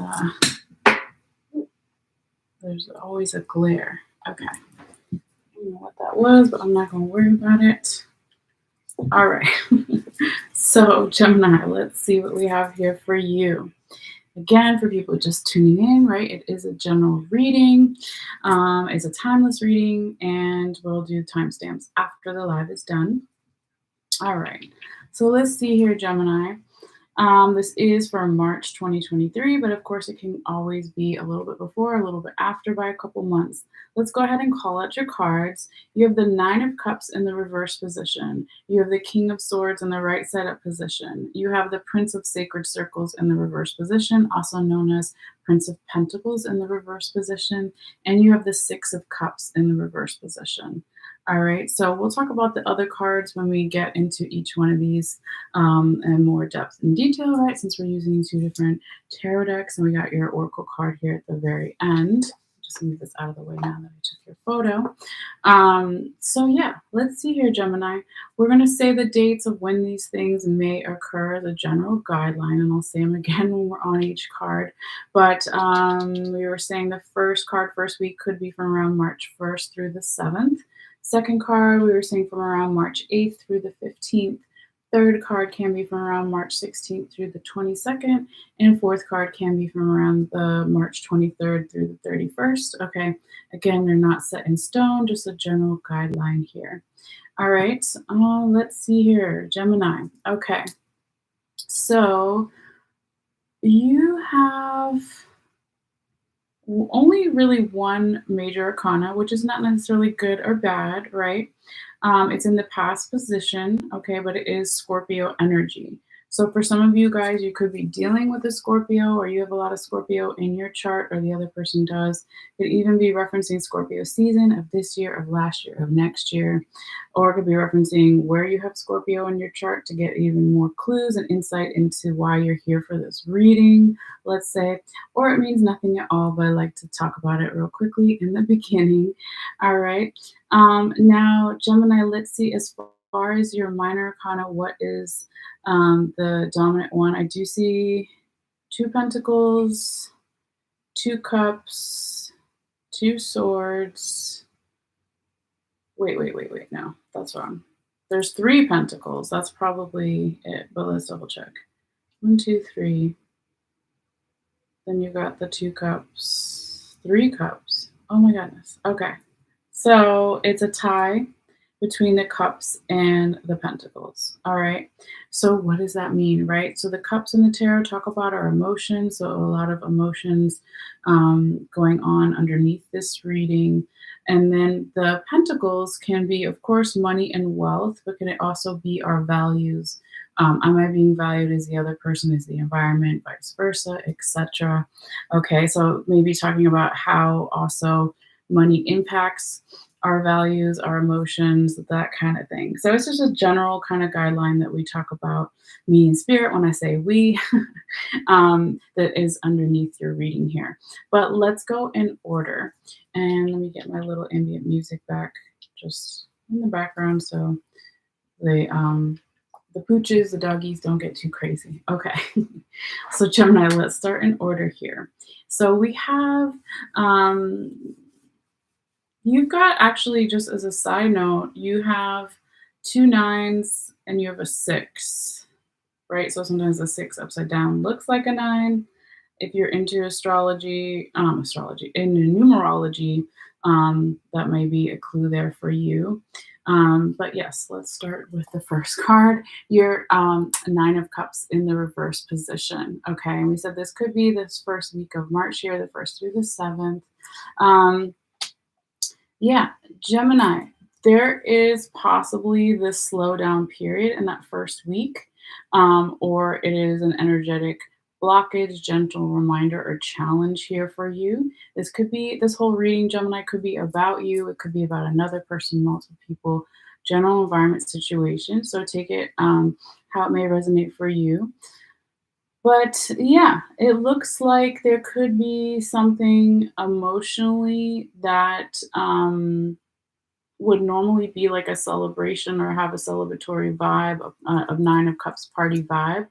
there's always a glare. Okay. I don't know what that was, but I'm not gonna worry about it. All right. So Gemini, let's see what we have here for you. Again, for people just tuning in, right? It is a general reading. It's a timeless reading, and we'll do timestamps after the live is done. All right. So let's see here, Gemini. This is for March 2023, but of course it can always be a little bit before, a little bit after by a couple months. Let's go ahead and call out your cards. You have the Nine of Cups in the reverse position. You have the King of Swords in the right side up position. You have the Prince of Sacred Circles in the reverse position, also known as Prince of Pentacles in the reverse position. And you have the Six of Cups in the reverse position. All right, so we'll talk about the other cards when we get into each one of these in more depth and detail, right? Since we're using two different tarot decks, and we got your Oracle card here at the very end. Just move this out of the way now that I took your photo. So yeah, let's see here, Gemini. We're going to say the dates of when these things may occur as a general guideline, and I'll say them again when we're on each card. But we were saying the first card, first week, could be from around March 1st through the 7th. Second card, we were saying from around March 8th through the 15th. Third card can be from around March 16th through the 22nd. And fourth card can be from around the March 23rd through the 31st. Okay, again, they're not set in stone, just a general guideline here. All right, let's see here, Gemini. Okay, so you have only really one major arcana, which is not necessarily good or bad, right? It's in the past position, okay, but it is Scorpio energy. So for some of you guys, you could be dealing with a Scorpio, or you have a lot of Scorpio in your chart, or the other person does. It could even be referencing Scorpio season of this year, of last year, of next year, or it could be referencing where you have Scorpio in your chart to get even more clues and insight into why you're here for this reading, let's say, or it means nothing at all, but I like to talk about it real quickly in the beginning. All right. Now, Gemini, let's see, as far as your minor arcana, what is the dominant one? I do see two pentacles, Two cups, two swords. Wait. No, that's wrong. There's three pentacles. That's probably it, but let's double check. One, two, three. Then you got the two cups, three cups. Oh my goodness. Okay. So it's a tie between the cups and the pentacles. All right. So what does that mean, right? So the cups in the tarot talk about our emotions. So a lot of emotions going on underneath this reading. And then the pentacles can be, of course, money and wealth, but can it also be our values? Am I being valued as the other person, as the environment, vice versa, etc. Okay, so maybe talking about how also money impacts our values, our emotions, that kind of thing. So it's just a general kind of guideline that we talk about, me and spirit, when I say we, that is underneath your reading here. But let's go in order. And let me get my little ambient music back just in the background so the pooches, the doggies don't get too crazy. Okay. So Gemini, let's start in order here. So we have you've got, actually, just as a side note, you have two nines and you have a six, right? So sometimes the six upside down looks like a nine. If you're into into numerology, that may be a clue there for you. But yes, let's start with the first card. Your Nine of Cups in the reverse position. Okay, and we said this could be this first week of March here, the 1st through the 7th. Yeah, Gemini, there is possibly this slowdown period in that first week, or it is an energetic blockage, gentle reminder, or challenge here for you. This whole reading, Gemini, could be about you. It could be about another person, multiple people, general environment situation. So take it how it may resonate for you. But yeah, it looks like there could be something emotionally that would normally be like a celebration or have a celebratory vibe of Nine of Cups party vibe,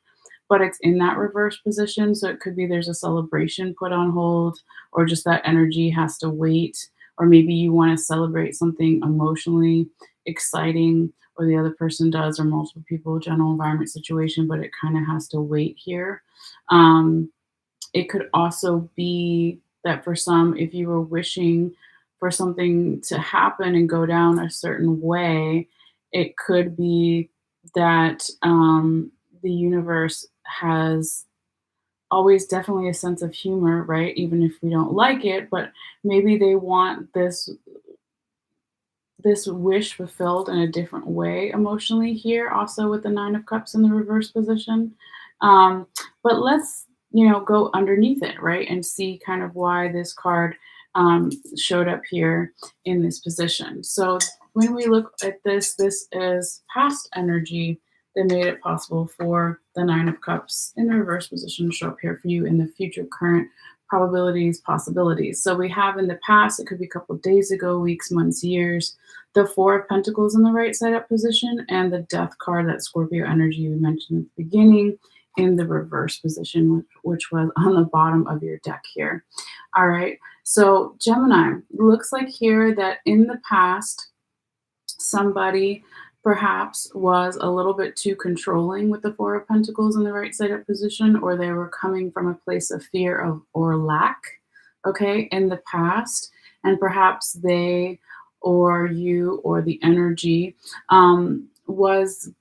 but it's in that reverse position. So it could be there's a celebration put on hold, or just that energy has to wait, or maybe you want to celebrate something emotionally exciting, or the other person does, or multiple people, general environment situation, but it kind of has to wait here. Um, it could also be that for some, if you were wishing for something to happen and go down a certain way, it could be that the universe has always definitely a sense of humor, right? Even if we don't like it, but maybe they want this wish fulfilled in a different way emotionally here, also with the Nine of Cups in the reverse position. But let's, go underneath it, right? And see kind of why this card showed up here in this position. So when we look at this is past energy that made it possible for the Nine of Cups in the reverse position to show up here for you in the future, current probabilities, possibilities. So we have in the past, it could be a couple of days ago, weeks, months, years, the Four of Pentacles in the right side up position, and the Death card, that Scorpio energy we mentioned at the beginning, in the reverse position, which was on the bottom of your deck here. All right. So Gemini, looks like here that in the past, somebody perhaps was a little bit too controlling with the Four of Pentacles in the right side up position, or they were coming from a place of fear of or lack, okay, in the past. And perhaps they or you or the energy was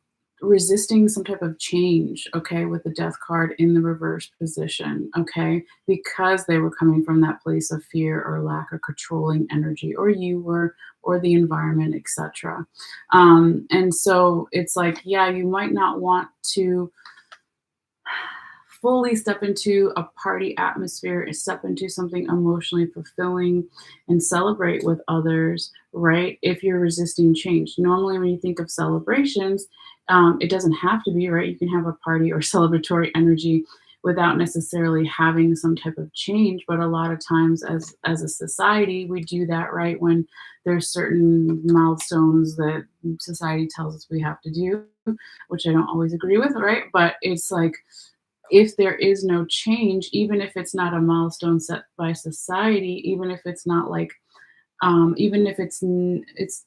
resisting some type of change, okay, with the Death card in the reverse position, okay, because they were coming from that place of fear or lack or controlling energy, or you were, or the environment, etc. And so it's like, yeah, you might not want to fully step into a party atmosphere and step into something emotionally fulfilling and celebrate with others, right? If you're resisting change. Normally, when you think of celebrations, it doesn't have to be, right? You can have a party or celebratory energy without necessarily having some type of change. But a lot of times as a society, we do that, right? When there's certain milestones that society tells us we have to do, which I don't always agree with, right? But it's like, if there is no change, even if it's not a milestone set by society, even if it's not like even if it's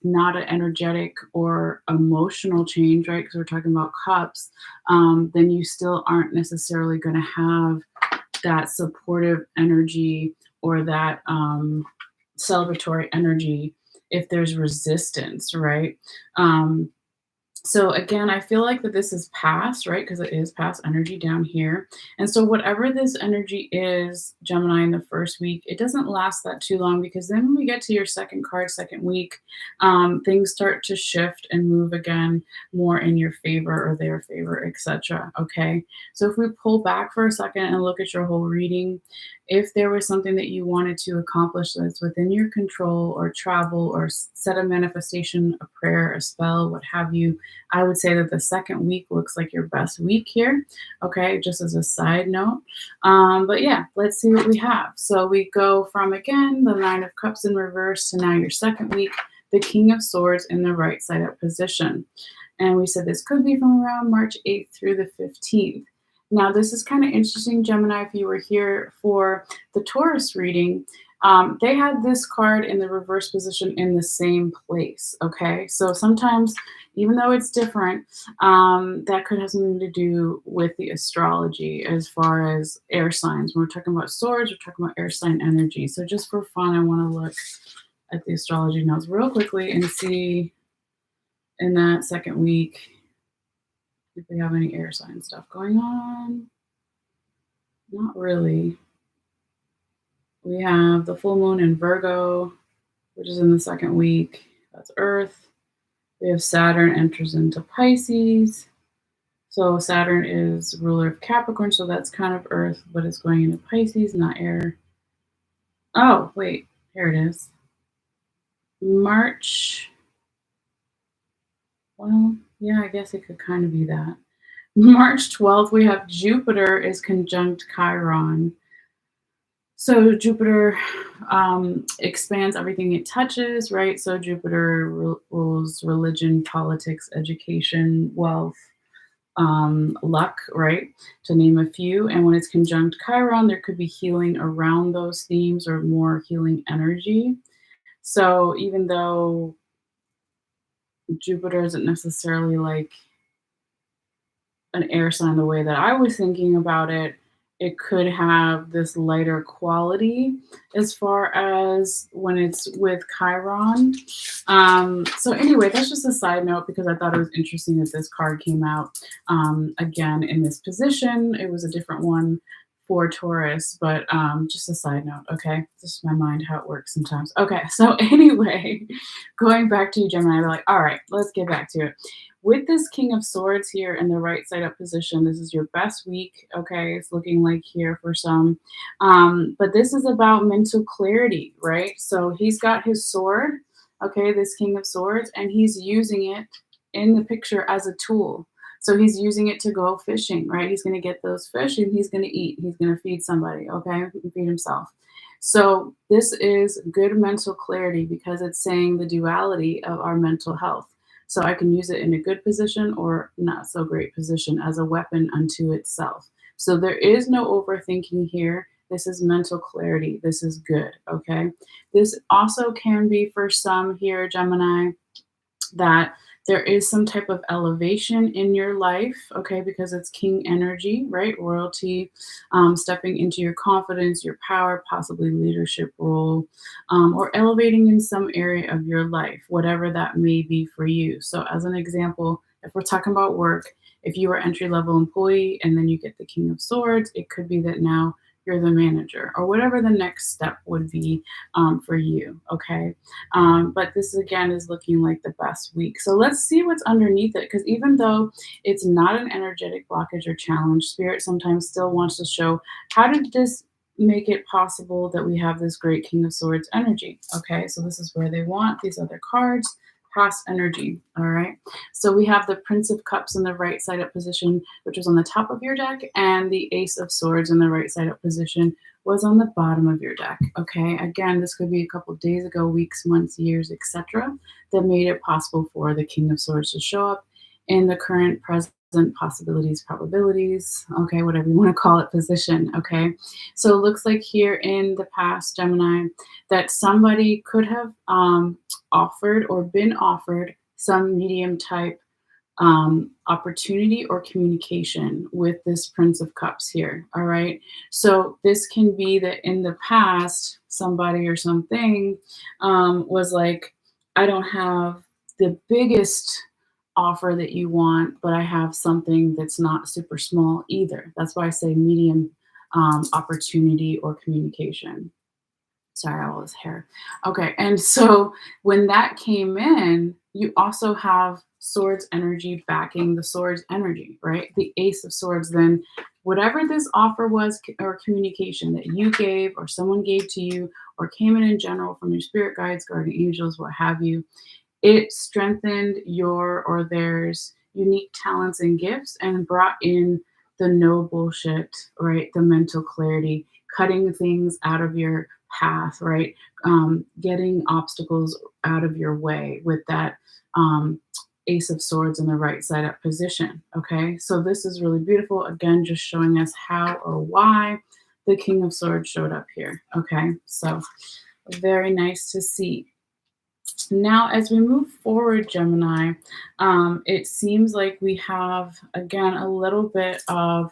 not an energetic or emotional change, right? Because we're talking about cups, then you still aren't necessarily going to have that supportive energy or that celebratory energy if there's resistance, right? Um, so again, I feel like that this is past, right? Because it is past energy down here. And so whatever this energy is, Gemini, in the first week, it doesn't last that too long, because then when we get to your second card, second week, things start to shift and move again more in your favor or their favor, etc. Okay. So if we pull back for a second and look at your whole reading, if there was something that you wanted to accomplish that's within your control, or travel, or set a manifestation, a prayer, a spell, what have you, I would say that the second week looks like your best week here. Okay, just as a side note. But yeah, let's see what we have. So we go from, again, the Nine of Cups in reverse to now your second week, the King of Swords in the right side up position. And we said this could be from around March 8th through the 15th. Now, this is kind of interesting, Gemini, if you were here for the Taurus reading. They had this card in the reverse position in the same place. Okay, so sometimes, even though it's different, that could have something to do with the astrology as far as air signs. When we're talking about swords, we're talking about air sign energy. So just for fun, I want to look at the astrology notes real quickly and see in that second week if we have any air sign stuff going on. Not really. We have the full moon in Virgo, which is in the second week. That's Earth. We have Saturn enters into Pisces. So Saturn is ruler of Capricorn, so that's kind of Earth, but it's going into Pisces, not air. Oh, wait, here it is. March. Well, yeah, I guess it could kind of be that. March 12th, we have Jupiter is conjunct Chiron. So Jupiter expands everything it touches, right? So Jupiter rules religion, politics, education, wealth, luck, right? To name a few. And when it's conjunct Chiron, there could be healing around those themes or more healing energy. So even though Jupiter isn't necessarily like an air sign the way that I was thinking about it, it could have this lighter quality as far as when it's with Chiron. So anyway, that's just a side note because I thought it was interesting that this card came out again in this position. It was a different one for Taurus, but just a side note, okay? Just my mind, how it works sometimes. Okay, so anyway, going back to you, Gemini, we're like, all right, let's get back to it. With this King of Swords here in the right side up position, this is your best week, okay? It's looking like here for some. But this is about mental clarity, right? So he's got his sword, okay, this King of Swords, and he's using it in the picture as a tool. So he's using it to go fishing, right? He's going to get those fish and he's going to eat. He's going to feed somebody, okay? He can feed himself. So this is good mental clarity because it's saying the duality of our mental health. So I can use it in a good position or not so great position as a weapon unto itself. So there is no overthinking here. This is mental clarity. This is good, okay? This also can be for some here, Gemini, that there is some type of elevation in your life, okay, because it's king energy, right? Royalty, stepping into your confidence, your power, possibly leadership role, or elevating in some area of your life, whatever that may be for you. So, as an example, if we're talking about work, if you are entry level employee and then you get the King of Swords, it could be that now you're the manager or whatever the next step would be for you, okay? But this again is looking like the best week. So let's see what's underneath it, because even though it's not an energetic blockage or challenge, Spirit sometimes still wants to show how did this make it possible that we have this great King of Swords energy. Okay, so this is where they want these other cards. Past energy. All right. So we have the Prince of Cups in the right side up position, which was on the top of your deck, and the Ace of Swords in the right side up position was on the bottom of your deck. Okay. Again, this could be a couple of days ago, weeks, months, years, etc., that made it possible for the King of Swords to show up in the current present possibilities, probabilities, okay, whatever you want to call it, position, okay? So it looks like here in the past, Gemini, that somebody could have offered or been offered some medium type opportunity or communication with this Prince of Cups here. All right. So this can be that in the past, somebody or something was like, I don't have the biggest offer that you want, but I have something that's not super small either. That's why I say medium opportunity or communication. Sorry, all his hair. Okay, and so when that came in, you also have swords energy backing the swords energy, right? The ace of swords, then whatever this offer was or communication that you gave or someone gave to you or came in general from your spirit guides, guardian angels, what have you, it strengthened your or theirs unique talents and gifts and brought in the no bullshit, right? The mental clarity, cutting things out of your path, right? Getting obstacles out of your way with that um, Ace of Swords in the right side up position. Okay, so this is really beautiful. Again, just showing us how or why the King of Swords showed up here. Okay, so very nice to see. Now, as we move forward, Gemini, it seems like we have, again, a little bit of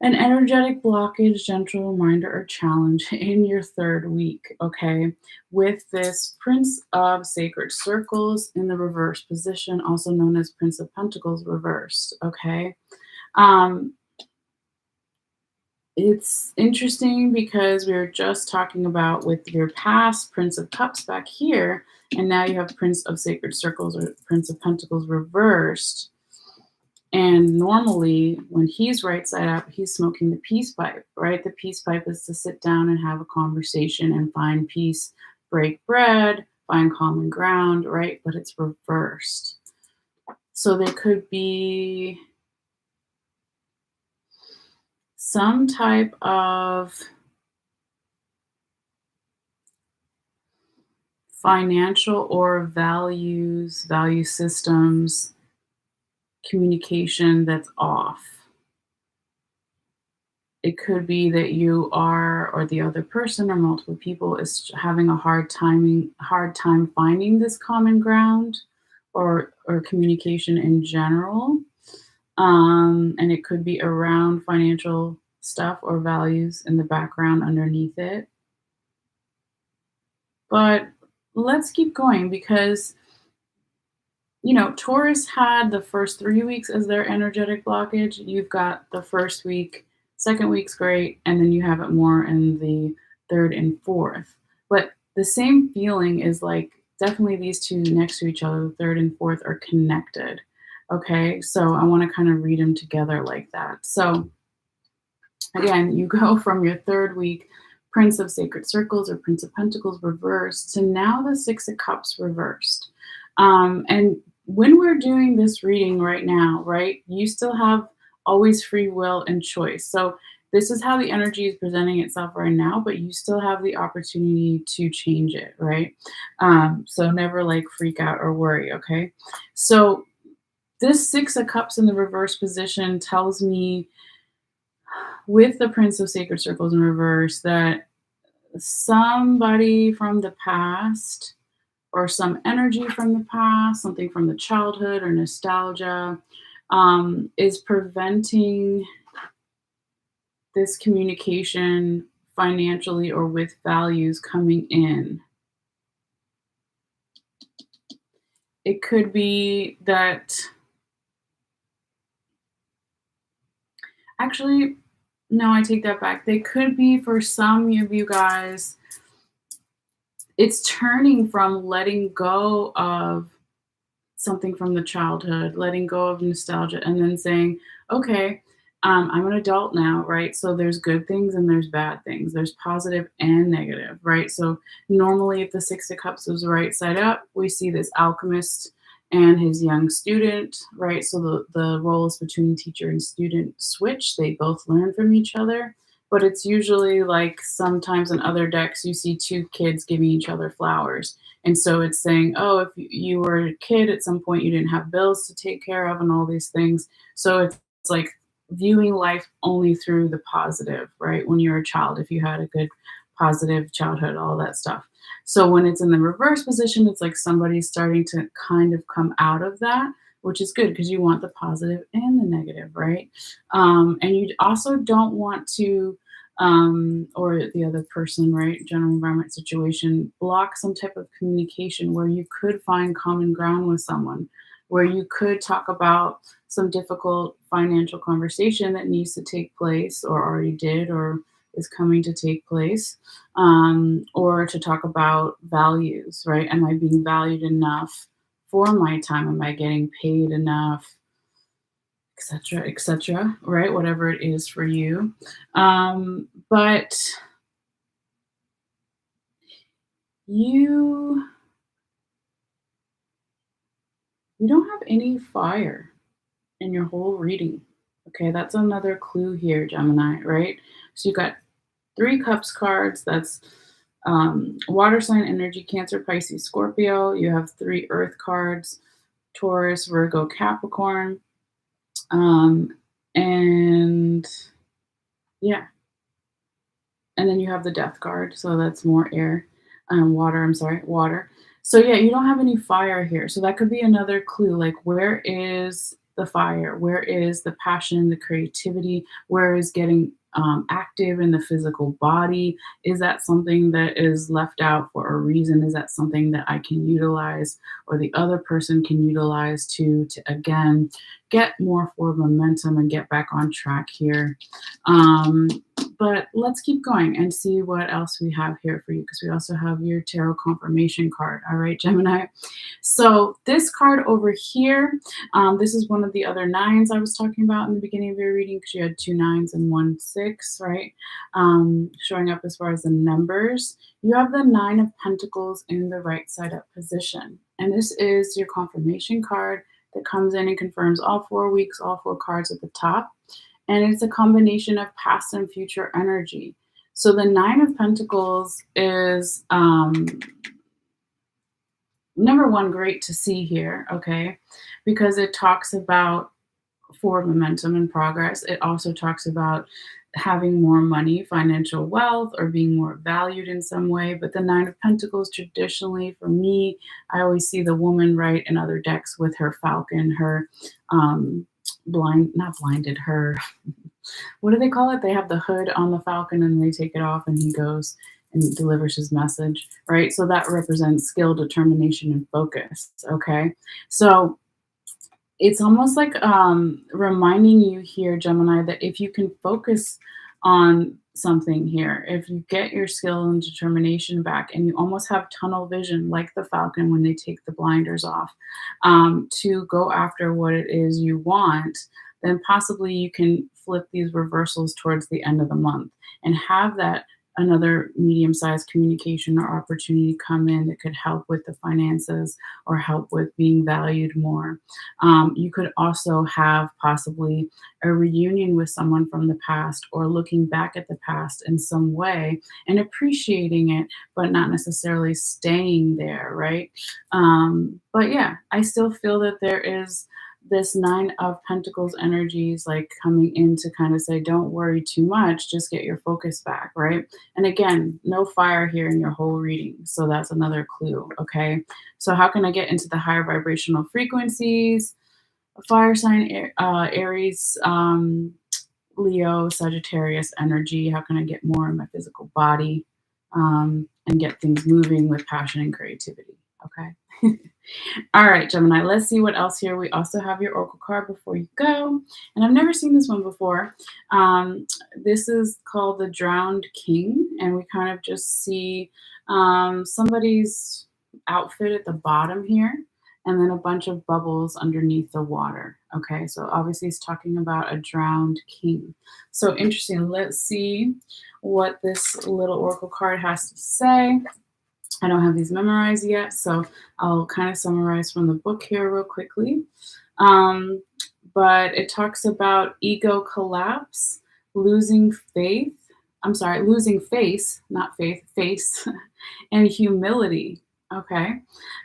an energetic blockage, gentle reminder, or challenge in your third week, okay? With this Prince of Sacred Circles in the reverse position, also known as Prince of Pentacles reversed, okay? Um, it's interesting because we were just talking about with your past Prince of Cups back here, and now you have Prince of Sacred Circles or Prince of Pentacles reversed. And normally, when he's right side up, he's smoking the peace pipe, right? The peace pipe is to sit down and have a conversation and find peace, break bread, find common ground, right? But it's reversed. So there could be some type of financial or value systems, communication that's off. It could be that you are or the other person or multiple people is having a hard time finding this common ground or communication in general. And it could be around financial stuff or values in the background underneath it. But let's keep going because Taurus had the first 3 weeks as their energetic blockage. You've got the first week, second week's great, and then you have it more in the third and fourth. But the same feeling is like definitely these two next to each other, the third and fourth, are connected. Okay, so I want to kind of read them together like that. So again, you go from your third week, Prince of Sacred Circles or Prince of Pentacles reversed, to now the Six of Cups reversed. And when we're doing this reading right now, right, you still have always free will and choice. So this is how the energy is presenting itself right now, but you still have the opportunity to change it, right? So never like freak out or worry, okay? So this Six of Cups in the reverse position tells me with the Prince of Sacred Circles in reverse that somebody from the past or some energy from the past, something from the childhood or nostalgia, is preventing this communication financially or with values coming in. It could be that, actually, no, I take that back. They could be, for some of you guys, it's turning from letting go of something from the childhood, letting go of nostalgia, and then saying, okay, I'm an adult now, right? So there's good things and there's bad things. There's positive and negative, right? So normally, if the Six of Cups was right side up, we see this alchemist and his young student, right? So the roles between teacher and student switch. They both learn from each other. but it's usually like sometimes in other decks you see two kids giving each other flowers. And so it's saying, oh, if you were a kid at some point, you didn't have bills to take care of and all these things. So it's like viewing life only through the positive, right? When you're a child, if you had a good positive childhood, all that stuff. So when it's in the reverse position, it's like somebody's starting to kind of come out of that, which is good because you want the positive and the negative, right? And you also don't want to, or the other person, right? General environment situation, block some type of communication where you could find common ground with someone, where you could talk about some difficult financial conversation that needs to take place or already did or is coming to take place, or to talk about values, right? Am I being valued enough for my time? Am I getting paid enough? Etc. etc. Right? Whatever it is for you. But you you don't have any fire in your whole reading. Okay, that's another clue here, Gemini, right? So you got three cups cards. That's water sign energy, Cancer, Pisces, Scorpio. You have three earth cards, Taurus, Virgo, Capricorn. Um, and yeah, and then you have the death card, so that's more air, water. I'm sorry, water. So yeah, you don't have any fire here. So that could be another clue. Like, where is the fire? Where is the passion, the creativity? Where is getting active in the physical body? Is that something that is left out for a reason? Is that something that I can utilize, or the other person can utilize to again get more forward momentum and get back on track here? Um, but let's keep going and see what else we have here for you, because we also have your tarot confirmation card. All right, Gemini. So this card over here, this is one of the other nines I was talking about in the beginning of your reading, because you had two nines and one six, right? Showing up as far as the numbers. You have the Nine of Pentacles in the right side up position. And this is your confirmation card that comes in and confirms all 4 weeks, all four cards at the top. And it's a combination of past and future energy. So the Nine of Pentacles is number one, great to see here, okay, because it talks about forward momentum and progress. It also talks about having more money, financial wealth, or being more valued in some way. But the Nine of Pentacles, traditionally for me, I always see the woman, right, in other decks with her falcon, her not blinded, her what do they call it? They have the hood on the falcon and they take it off and he goes and he delivers his message, right? So that represents skill, determination, and focus. Okay. So it's almost like reminding you here, Gemini, that if you can focus on something here, if you get your skill and determination back and you almost have tunnel vision like the falcon when they take the blinders off, to go after what it is you want, then possibly you can flip these reversals towards the end of the month and have that another medium-sized communication or opportunity come in that could help with the finances or help with being valued more. You could also have possibly a reunion with someone from the past, or looking back at the past in some way and appreciating it, but not necessarily staying there, right? But yeah, I still feel that there is this Nine of Pentacles energies like coming in to kind of say, don't worry too much, just get your focus back, right? And again, no fire here in your whole reading. So that's another clue, okay? So how can I get into the higher vibrational frequencies? Fire sign, Aries, Leo, Sagittarius energy. How can I get more in my physical body, and get things moving with passion and creativity? Okay. All right, Gemini, let's see what else here. We also have your Oracle card before you go. And I've never seen this one before. This is called the Drowned King. And we kind of just see somebody's outfit at the bottom here, and then a bunch of bubbles underneath the water. Okay, so obviously he's talking about a drowned king. So interesting. Let's see what this little Oracle card has to say. I don't have these memorized yet, so I'll kind of summarize from the book here real quickly. But it talks about ego collapse, losing faith, I'm sorry, losing face, not faith, face, and humility. Okay.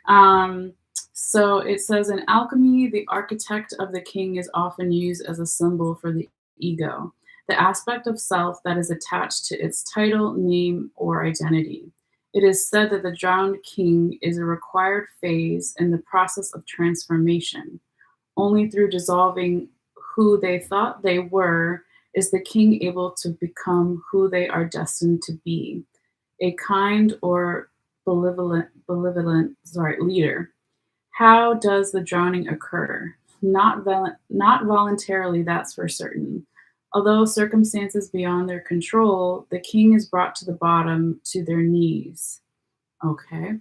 Um, so it says in alchemy, the architect of the king is often used as a symbol for the ego, the aspect of self that is attached to its title, name, or identity. It is said that the drowned king is a required phase in the process of transformation. Only through dissolving who they thought they were is the king able to become who they are destined to be, a kind or benevolent leader. How does the drowning occur? Not voluntarily, that's for certain. Although circumstances beyond their control, the king is brought to the bottom to their knees. Okay.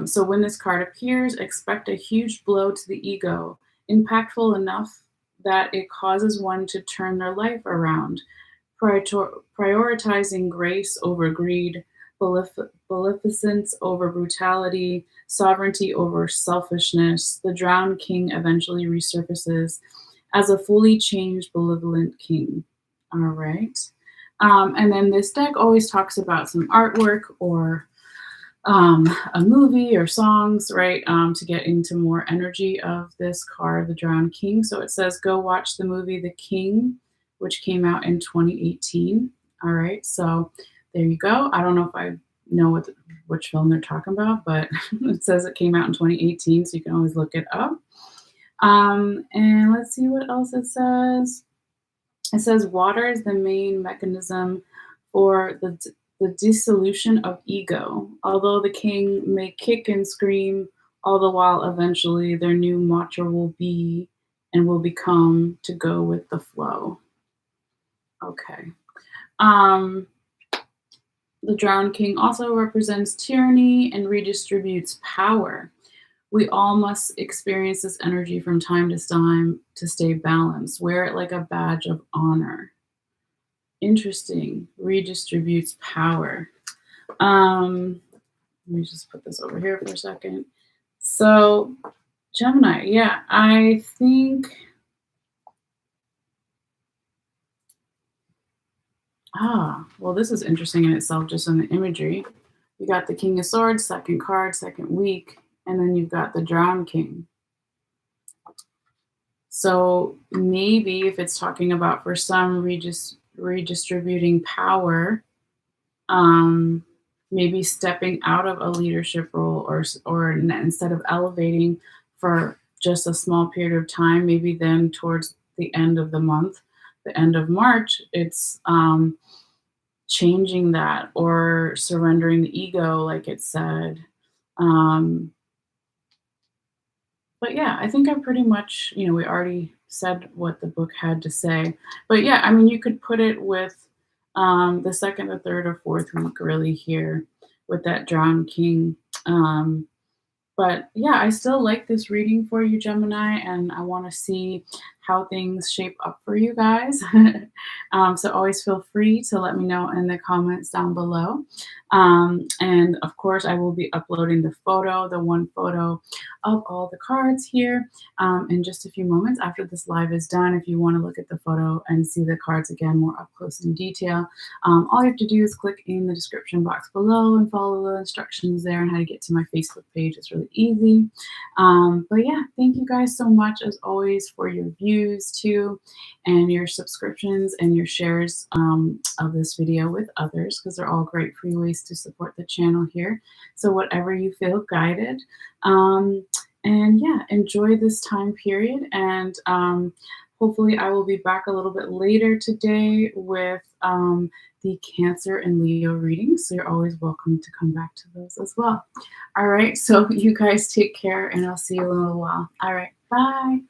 So when this card appears, expect a huge blow to the ego, impactful enough that it causes one to turn their life around, prioritizing grace over greed, beneficence over brutality, sovereignty over selfishness. The drowned king eventually resurfaces as a fully changed, benevolent king. All right. And then this deck always talks about some artwork or a movie or songs, right? To get into more energy of this card, the Drowned King. So it says, go watch the movie The King, which came out in 2018. All right, so there you go. I don't know if I know which film they're talking about, but it says it came out in 2018, so you can always look it up. And let's see what else it says. It says water is the main mechanism for the dissolution of ego. Although the king may kick and scream, all the while eventually their new mantra will be and will become to go with the flow. Okay. Um, the drowned king also represents tyranny and redistributes power. We all must experience this energy from time to time to stay balanced. Wear it like a badge of honor. Interesting. Redistributes power. Let me just put this over here for a second. So, Gemini, yeah, I think. Well, this is interesting in itself, just in the imagery. You got the King of Swords, second card, second week, and then you've got the Drowned King. So maybe if it's talking about for some redistributing power, maybe stepping out of a leadership role, or instead of elevating for just a small period of time, maybe then towards the end of the month, the end of March, it's changing that or surrendering the ego, like it said. Um, but yeah, I think I pretty much, we already said what the book had to say. But yeah, I mean, you could put it with the second, or third, or fourth week, really, here with that Drowned King. But yeah, I still like this reading for you, Gemini, and I want to see how things shape up for you guys. So always feel free to let me know in the comments down below. And of course, I will be uploading the one photo of all the cards here in just a few moments after this live is done. If you want to look at the photo and see the cards again more up close in detail, all you have to do is click in the description box below and follow the instructions there on how to get to my Facebook page. It's really easy. But yeah, thank you guys so much as always for your views too, and your subscriptions and your shares of this video with others, because they're all great free ways to support the channel here. So whatever you feel guided. And yeah, enjoy this time period. And hopefully I will be back a little bit later today with the Cancer and Leo readings. So you're always welcome to come back to those as well. All right. So you guys take care, and I'll see you in a little while. All right. Bye.